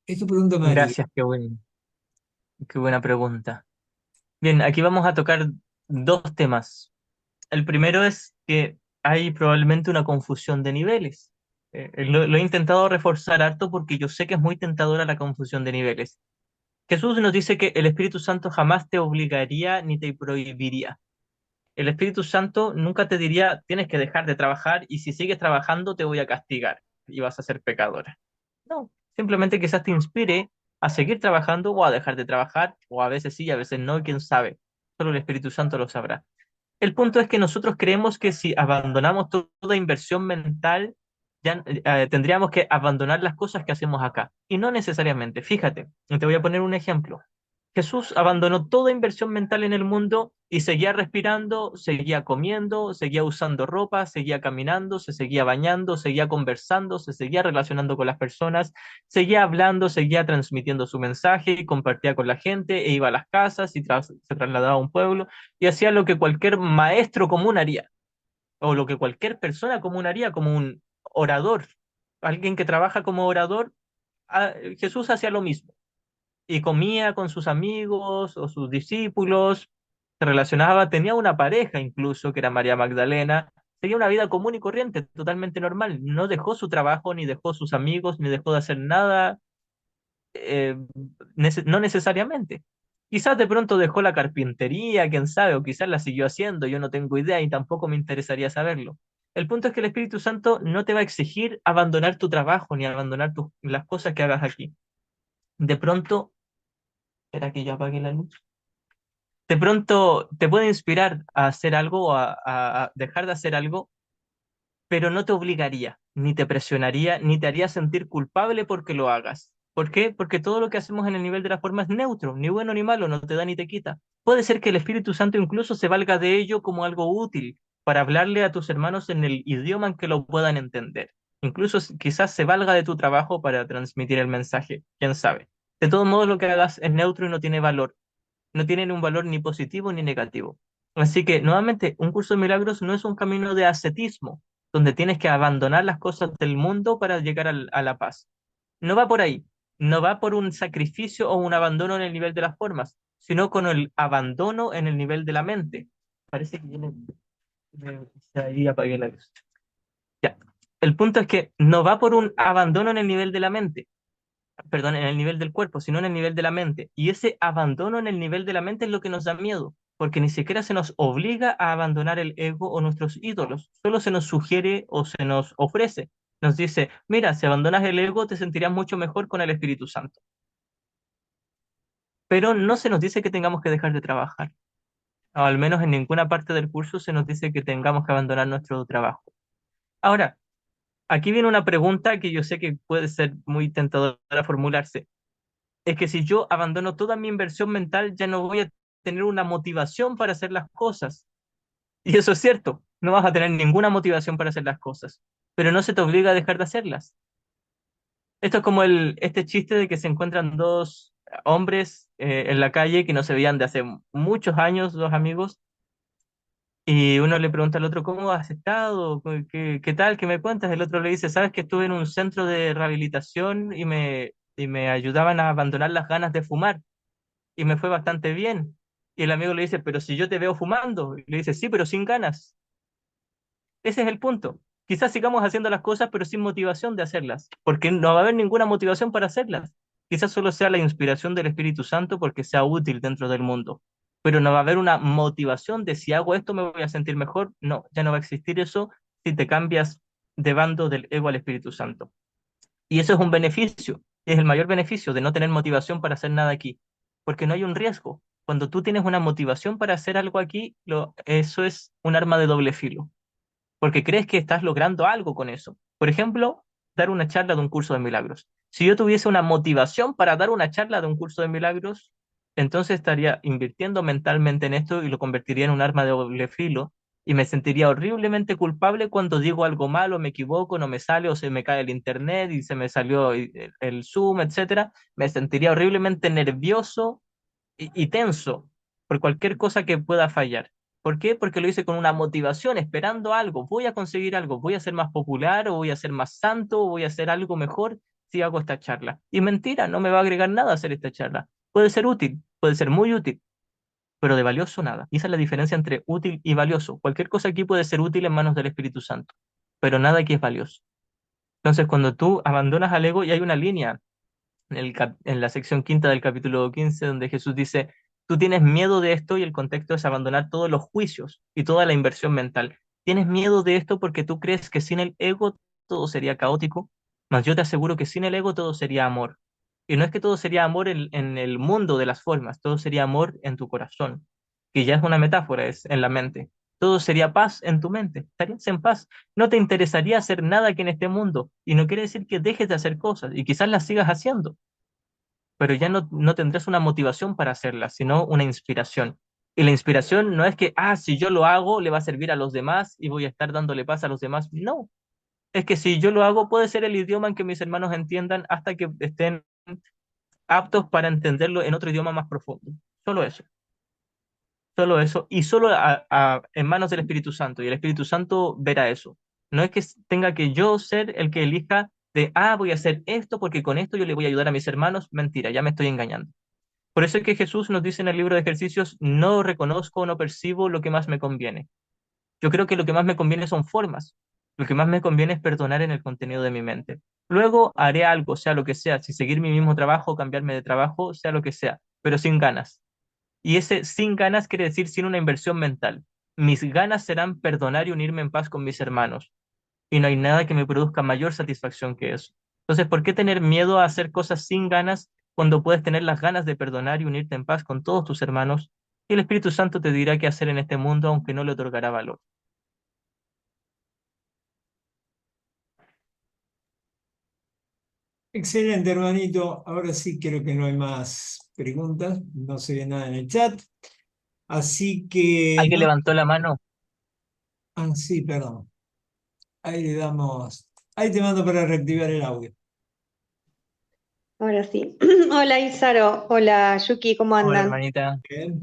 Esto pregunta María. Gracias, qué buena pregunta. Bien, aquí vamos a tocar dos temas. El primero es que hay probablemente una confusión de niveles. Lo he intentado reforzar harto porque yo sé que es muy tentadora la confusión de niveles. Jesús nos dice que el Espíritu Santo jamás te obligaría ni te prohibiría. El Espíritu Santo nunca te diría, tienes que dejar de trabajar y si sigues trabajando te voy a castigar y vas a ser pecadora. No, simplemente quizás te inspire a seguir trabajando o a dejar de trabajar, o a veces sí, a veces no, quién sabe. Solo el Espíritu Santo lo sabrá. El punto es que nosotros creemos que si abandonamos toda inversión mental, ya tendríamos que abandonar las cosas que hacemos acá. Y no necesariamente. Fíjate, te voy a poner un ejemplo. Jesús abandonó toda inversión mental en el mundo y seguía respirando, seguía comiendo, seguía usando ropa, seguía caminando, se seguía bañando, seguía conversando, se seguía relacionando con las personas, seguía hablando, seguía transmitiendo su mensaje, y compartía con la gente e iba a las casas y se trasladaba a un pueblo y hacía lo que cualquier maestro común haría, o lo que cualquier persona común haría, como un orador, alguien que trabaja como orador. Jesús hacía lo mismo y comía con sus amigos o sus discípulos, se relacionaba, tenía una pareja incluso, que era María Magdalena, seguía una vida común y corriente, totalmente normal, no dejó su trabajo, ni dejó sus amigos, ni dejó de hacer nada, eh, no necesariamente. Quizás de pronto dejó la carpintería, quién sabe, o quizás la siguió haciendo, yo no tengo idea y tampoco me interesaría saberlo. El punto es que el Espíritu Santo no te va a exigir abandonar tu trabajo ni abandonar las cosas que hagas aquí. De pronto, espera que yo apague la luz. De pronto te puede inspirar a hacer algo o a dejar de hacer algo, pero no te obligaría, ni te presionaría, ni te haría sentir culpable porque lo hagas. ¿Por qué? Porque todo lo que hacemos en el nivel de la forma es neutro, ni bueno ni malo, no te da ni te quita. Puede ser que el Espíritu Santo incluso se valga de ello como algo útil para hablarle a tus hermanos en el idioma en que lo puedan entender. Incluso quizás se valga de tu trabajo para transmitir el mensaje, quién sabe. De todos modos, lo que hagas es neutro y no tiene valor, no tienen un valor ni positivo ni negativo. Así que, nuevamente, un curso de milagros no es un camino de ascetismo, donde tienes que abandonar las cosas del mundo para llegar a la paz. No va por ahí, no va por un sacrificio o un abandono en el nivel de las formas, sino con el abandono en el nivel de la mente. Parece que ahí apagué la luz. Ya. El punto es que no va por un abandono en el nivel de la mente, perdón, en el nivel del cuerpo, sino en el nivel de la mente. Y ese abandono en el nivel de la mente es lo que nos da miedo, porque ni siquiera se nos obliga a abandonar el ego o nuestros ídolos, solo se nos sugiere o se nos ofrece. Nos dice, mira, si abandonas el ego te sentirás mucho mejor con el Espíritu Santo. Pero no se nos dice que tengamos que dejar de trabajar, o al menos en ninguna parte del curso se nos dice que tengamos que abandonar nuestro trabajo. Ahora, aquí viene una pregunta que yo sé que puede ser muy tentadora formularse. Es que si yo abandono toda mi inversión mental, ya no voy a tener una motivación para hacer las cosas. Y eso es cierto, no vas a tener ninguna motivación para hacer las cosas, pero no se te obliga a dejar de hacerlas. Esto es como este chiste de que se encuentran dos hombres en la calle que no se veían de hace muchos años, dos amigos, y uno le pregunta al otro, ¿cómo has estado? ¿Qué tal? ¿Qué me cuentas? El otro le dice, sabes que estuve en un centro de rehabilitación y me ayudaban a abandonar las ganas de fumar y me fue bastante bien. Y el amigo le dice, pero si yo te veo fumando, y le dice, sí, pero sin ganas. Ese es el punto. Quizás sigamos haciendo las cosas, pero sin motivación de hacerlas, porque no va a haber ninguna motivación para hacerlas. Quizás solo sea la inspiración del Espíritu Santo porque sea útil dentro del mundo, pero no va a haber una motivación de si hago esto me voy a sentir mejor. No, ya no va a existir eso si te cambias de bando del ego al Espíritu Santo. Y eso es un beneficio, es el mayor beneficio de no tener motivación para hacer nada aquí, porque no hay un riesgo. Cuando tú tienes una motivación para hacer algo aquí, eso es un arma de doble filo, porque crees que estás logrando algo con eso. Por ejemplo, dar una charla de un curso de milagros. Si yo tuviese una motivación para dar una charla de un curso de milagros, entonces estaría invirtiendo mentalmente en esto y lo convertiría en un arma de doble filo y me sentiría horriblemente culpable cuando digo algo malo, me equivoco, no me sale o se me cae el internet y se me salió el Zoom, etcétera. Me sentiría horriblemente nervioso y tenso por cualquier cosa que pueda fallar. ¿Por qué? Porque lo hice con una motivación, esperando algo. Voy a conseguir algo, voy a ser más popular o voy a ser más santo o voy a hacer algo mejor si hago esta charla. Y mentira, no me va a agregar nada hacer esta charla. Puede ser útil, puede ser muy útil, pero de valioso nada. Y esa es la diferencia entre útil y valioso. Cualquier cosa aquí puede ser útil en manos del Espíritu Santo, pero nada aquí es valioso. Entonces, cuando tú abandonas al ego, y hay una línea en la sección quinta del capítulo 15, donde Jesús dice, tú tienes miedo de esto y el contexto es abandonar todos los juicios y toda la inversión mental. Tienes miedo de esto porque tú crees que sin el ego todo sería caótico, mas yo te aseguro que sin el ego todo sería amor. Y no es que todo sería amor en el mundo de las formas, todo sería amor en tu corazón, que ya es una metáfora, es en la mente. Todo sería paz en tu mente, estarías en paz. No te interesaría hacer nada aquí en este mundo, y no quiere decir que dejes de hacer cosas, y quizás las sigas haciendo, pero ya no tendrás una motivación para hacerlas, sino una inspiración. Y la inspiración no es que, si yo lo hago, le va a servir a los demás y voy a estar dándole paz a los demás. No, es que si yo lo hago, puede ser el idioma en que mis hermanos entiendan hasta que estén aptos para entenderlo en otro idioma más profundo. Solo eso, solo eso, y solo en manos del Espíritu Santo, y el Espíritu Santo verá eso. No es que tenga que yo ser el que elija de, voy a hacer esto porque con esto yo le voy a ayudar a mis hermanos. Mentira, ya me estoy engañando. Por eso es que Jesús nos dice en el libro de ejercicios, no reconozco o no percibo lo que más me conviene. Yo creo que lo que más me conviene son formas. Lo que más me conviene es perdonar en el contenido de mi mente. Luego haré algo, sea lo que sea, si seguir mi mismo trabajo, cambiarme de trabajo, sea lo que sea, pero sin ganas. Y ese sin ganas quiere decir sin una inversión mental. Mis ganas serán perdonar y unirme en paz con mis hermanos. Y no hay nada que me produzca mayor satisfacción que eso. Entonces, ¿por qué tener miedo a hacer cosas sin ganas cuando puedes tener las ganas de perdonar y unirte en paz con todos tus hermanos? Y el Espíritu Santo te dirá qué hacer en este mundo, aunque no le otorgará valor. Excelente, hermanito. Ahora sí creo que no hay más preguntas. No se ve nada en el chat. Así que, ¿Alguien no. levantó la mano? Sí, perdón. Ahí le damos. Ahí te mando para reactivar el audio. Ahora sí. Hola Isaro, hola Yuki, ¿cómo Hola, andan? hermanita. Bien.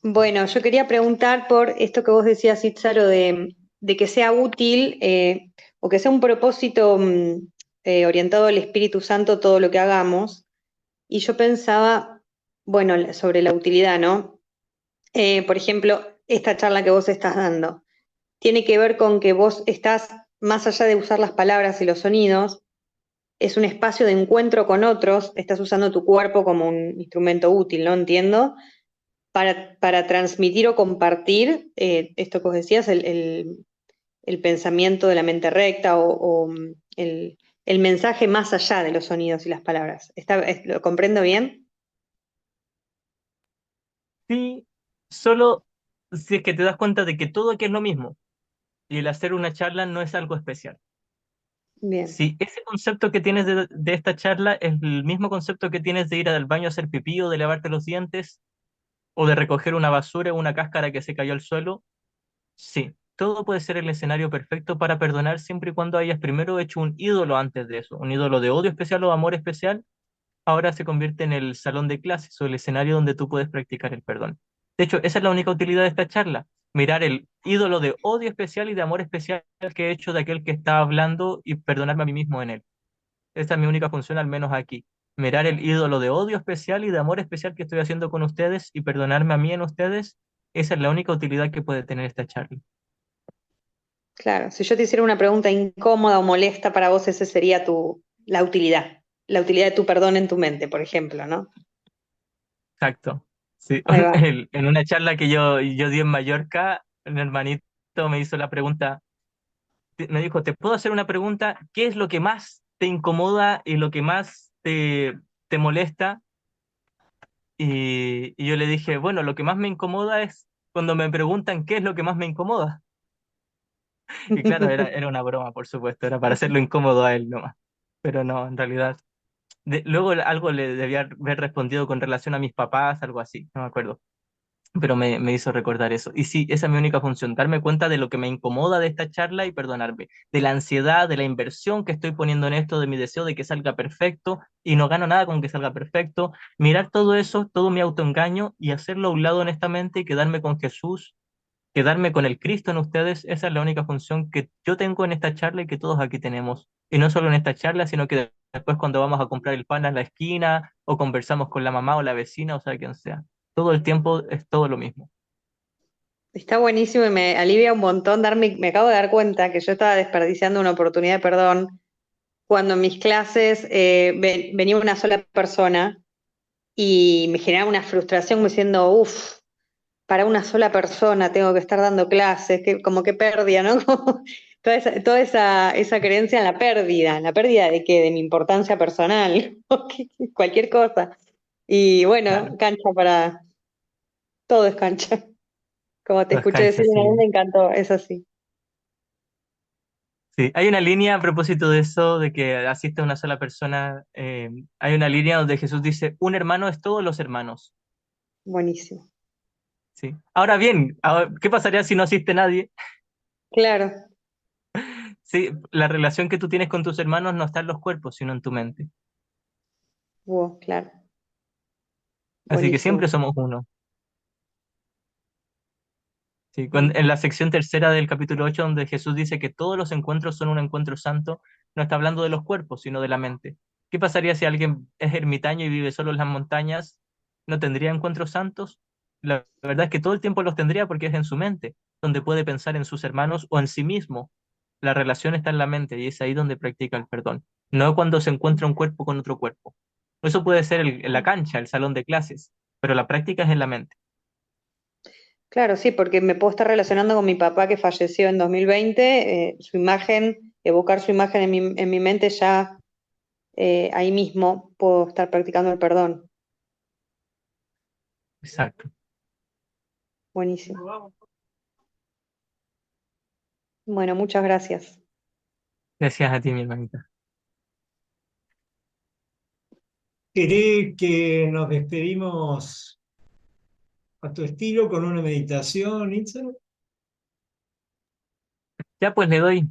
Bueno, yo quería preguntar por esto que vos decías, Isaro, de que sea útil o que sea un propósito orientado al Espíritu Santo todo lo que hagamos. Y yo pensaba, bueno, sobre la utilidad, ¿no? Por ejemplo, esta charla que vos estás dando tiene que ver con que vos estás, más allá de usar las palabras y los sonidos, es un espacio de encuentro con otros, estás usando tu cuerpo como un instrumento útil, ¿no? Entiendo, para transmitir o compartir esto que vos decías, el pensamiento de la mente recta o el mensaje más allá de los sonidos y las palabras. ¿Lo comprendo bien? Sí, solo si es que te das cuenta de que todo aquí es lo mismo y el hacer una charla no es algo especial. Bien, Si ese concepto que tienes de esta charla es el mismo concepto que tienes de ir al baño a hacer pipí o de lavarte los dientes, o de recoger una basura o una cáscara que se cayó al suelo, sí, todo puede ser el escenario perfecto para perdonar siempre y cuando hayas primero hecho un ídolo antes de eso, un ídolo de odio especial o amor especial, ahora se convierte en el salón de clases o el escenario donde tú puedes practicar el perdón. De hecho, esa es la única utilidad de esta charla, mirar el ídolo de odio especial y de amor especial que he hecho de aquel que está hablando y perdonarme a mí mismo en él. Esta es mi única función, al menos aquí. Mirar el ídolo de odio especial y de amor especial que estoy haciendo con ustedes y perdonarme a mí en ustedes. Esa es la única utilidad que puede tener esta charla. claro. Si yo te hiciera una pregunta incómoda o molesta para vos, esa sería la utilidad de tu perdón en tu mente, por ejemplo, ¿no? Exacto. Sí. Ahí va. En una charla que yo di en Mallorca, un hermanito me hizo la pregunta, me dijo, ¿te puedo hacer una pregunta? ¿Qué es lo que más te incomoda y lo que más te molesta? Y yo le dije, bueno, lo que más me incomoda es cuando me preguntan qué es lo que más me incomoda. Y claro, era una broma, por supuesto, era para hacerlo incómodo a él nomás. Pero no, en realidad. Luego algo le debía haber respondido con relación a mis papás, algo así, no me acuerdo. Pero me hizo recordar eso. Y sí, esa es mi única función, darme cuenta de lo que me incomoda de esta charla y perdonarme, de la ansiedad, de la inversión que estoy poniendo en esto, de mi deseo de que salga perfecto y no gano nada con que salga perfecto. Mirar todo eso, todo mi autoengaño y hacerlo a un lado honestamente y quedarme con Jesús, quedarme con el Cristo en ustedes. Esa es la única función que yo tengo en esta charla y que todos aquí tenemos. Y no solo en esta charla, sino que después cuando vamos a comprar el pan en la esquina o conversamos con la mamá o la vecina, o sea, quien sea. Todo el tiempo es todo lo mismo. Está buenísimo y me alivia un montón me acabo de dar cuenta que yo estaba desperdiciando una oportunidad de perdón cuando en mis clases venía una sola persona y me generaba una frustración como diciendo, uff, para una sola persona tengo que estar dando clases, que, como que pérdida, ¿no? Como esa creencia en la pérdida de que de mi importancia personal, o cualquier cosa. Y bueno, Claro, cancha para, todo es cancha. Como te las escuché decir canchas, una vez, sí. me encantó, es así. Sí, hay una línea a propósito de eso, de que asiste una sola persona. Hay una línea donde Jesús dice, un hermano es todos los hermanos. Buenísimo. Sí. Ahora bien, ¿qué pasaría si no asiste nadie? Claro, Sí, la relación que tú tienes con tus hermanos no está en los cuerpos, sino en tu mente. claro, Así que buenísimo. siempre somos uno. Sí, en la sección tercera del capítulo 8, donde Jesús dice que todos los encuentros son un encuentro santo, no está hablando de los cuerpos, sino de la mente. ¿Qué pasaría si alguien es ermitaño y vive solo en las montañas? ¿No tendría encuentros santos? La verdad es que todo el tiempo los tendría porque es en su mente, donde puede pensar en sus hermanos o en sí mismo. La relación está en la mente y es ahí donde practica el perdón, no cuando se encuentra un cuerpo con otro cuerpo. Eso puede ser en la cancha, el salón de clases, pero la práctica es en la mente. Claro, sí, porque me puedo estar relacionando con mi papá que falleció en 2020, su imagen, evocar su imagen en mi mente ya ahí mismo puedo estar practicando el perdón. Exacto. Buenísimo. Bueno, muchas gracias. Gracias a ti, mi hermanita. ¿Querés que nos despedimos a tu estilo con una meditación, Itzel? Ya pues le doy.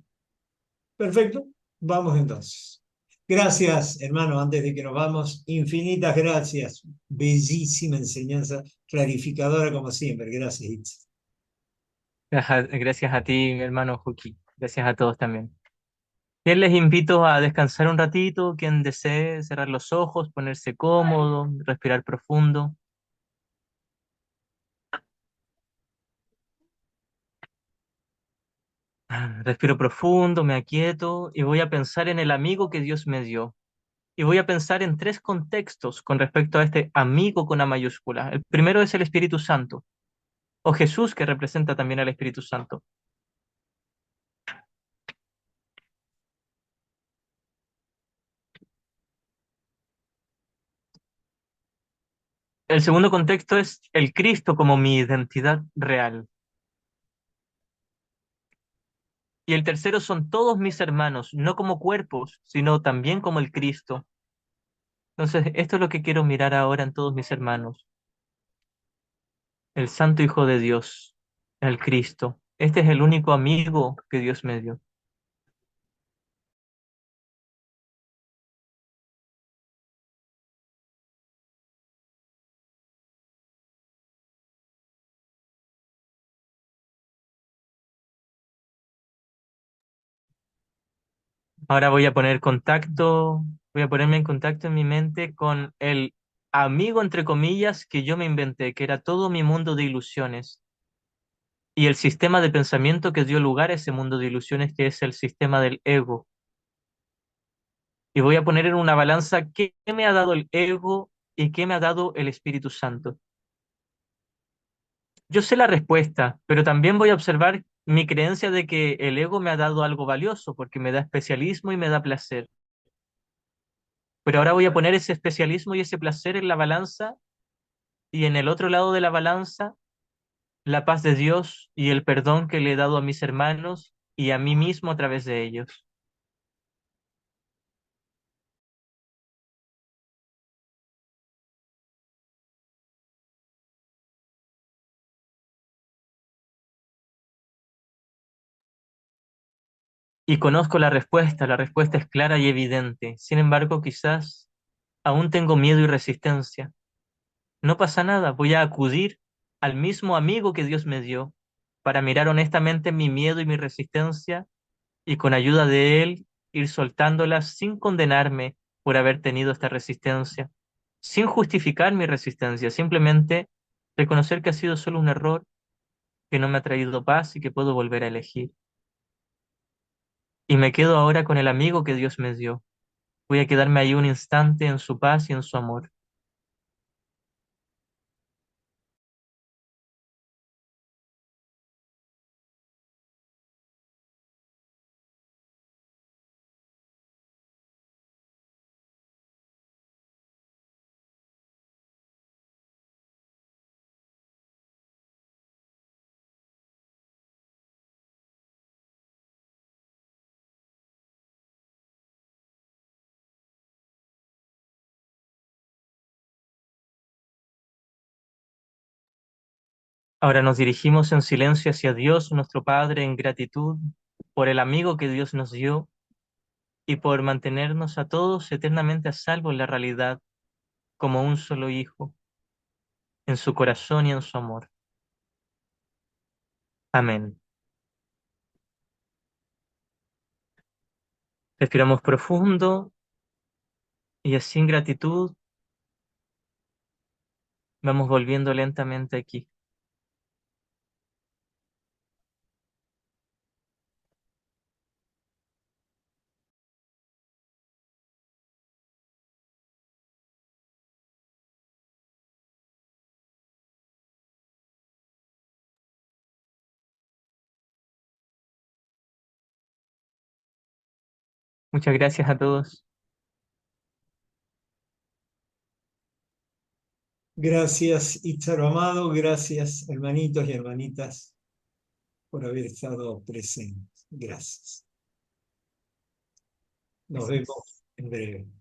Perfecto, vamos entonces. Gracias, hermano, antes de que nos vamos, infinitas gracias. Bellísima enseñanza, clarificadora como siempre. Gracias, Itzel. Gracias a ti, mi hermano Juki. Gracias a todos también. Bien, les invito a descansar un ratito, quien desee cerrar los ojos, ponerse cómodo, respirar profundo. Respiro profundo, me aquieto y voy a pensar en el amigo que Dios me dio. Y voy a pensar en tres contextos con respecto a este amigo con A mayúscula. El primero es el Espíritu Santo, o Jesús, que representa también al Espíritu Santo. El segundo contexto es el Cristo como mi identidad real. Y el tercero son todos mis hermanos, no como cuerpos, sino también como el Cristo. Entonces, esto es lo que quiero mirar ahora en todos mis hermanos. El Santo Hijo de Dios, el Cristo. Este es el único amigo que Dios me dio. Ahora voy a ponerme en contacto en mi mente con el amigo, entre comillas, que yo me inventé, que era todo mi mundo de ilusiones. Y el sistema de pensamiento que dio lugar a ese mundo de ilusiones, que es el sistema del ego. Y voy a poner en una balanza qué me ha dado el ego y qué me ha dado el Espíritu Santo. Yo sé la respuesta, pero también voy a observar mi creencia de que el ego me ha dado algo valioso porque me da especialismo y me da placer. Pero ahora voy a poner ese especialismo y ese placer en la balanza y en el otro lado de la balanza la paz de Dios y el perdón que le he dado a mis hermanos y a mí mismo a través de ellos. Y conozco la respuesta es clara y evidente. Sin embargo, quizás aún tengo miedo y resistencia. No pasa nada, voy a acudir al mismo amigo que Dios me dio para mirar honestamente mi miedo y mi resistencia y con ayuda de Él ir soltándolas sin condenarme por haber tenido esta resistencia, sin justificar mi resistencia, simplemente reconocer que ha sido solo un error, que no me ha traído paz y que puedo volver a elegir. Y me quedo ahora con el amigo que Dios me dio. Voy a quedarme ahí un instante en su paz y en su amor. Ahora nos dirigimos en silencio hacia Dios, nuestro Padre, en gratitud por el amigo que Dios nos dio y por mantenernos a todos eternamente a salvo en la realidad, como un solo Hijo, en su corazón y en su amor. Amén. Respiramos profundo y así en gratitud vamos volviendo lentamente aquí. Muchas gracias a todos. Gracias, Itzaro amado, gracias, hermanitos y hermanitas, por haber estado presentes. Gracias. Nos vemos en breve.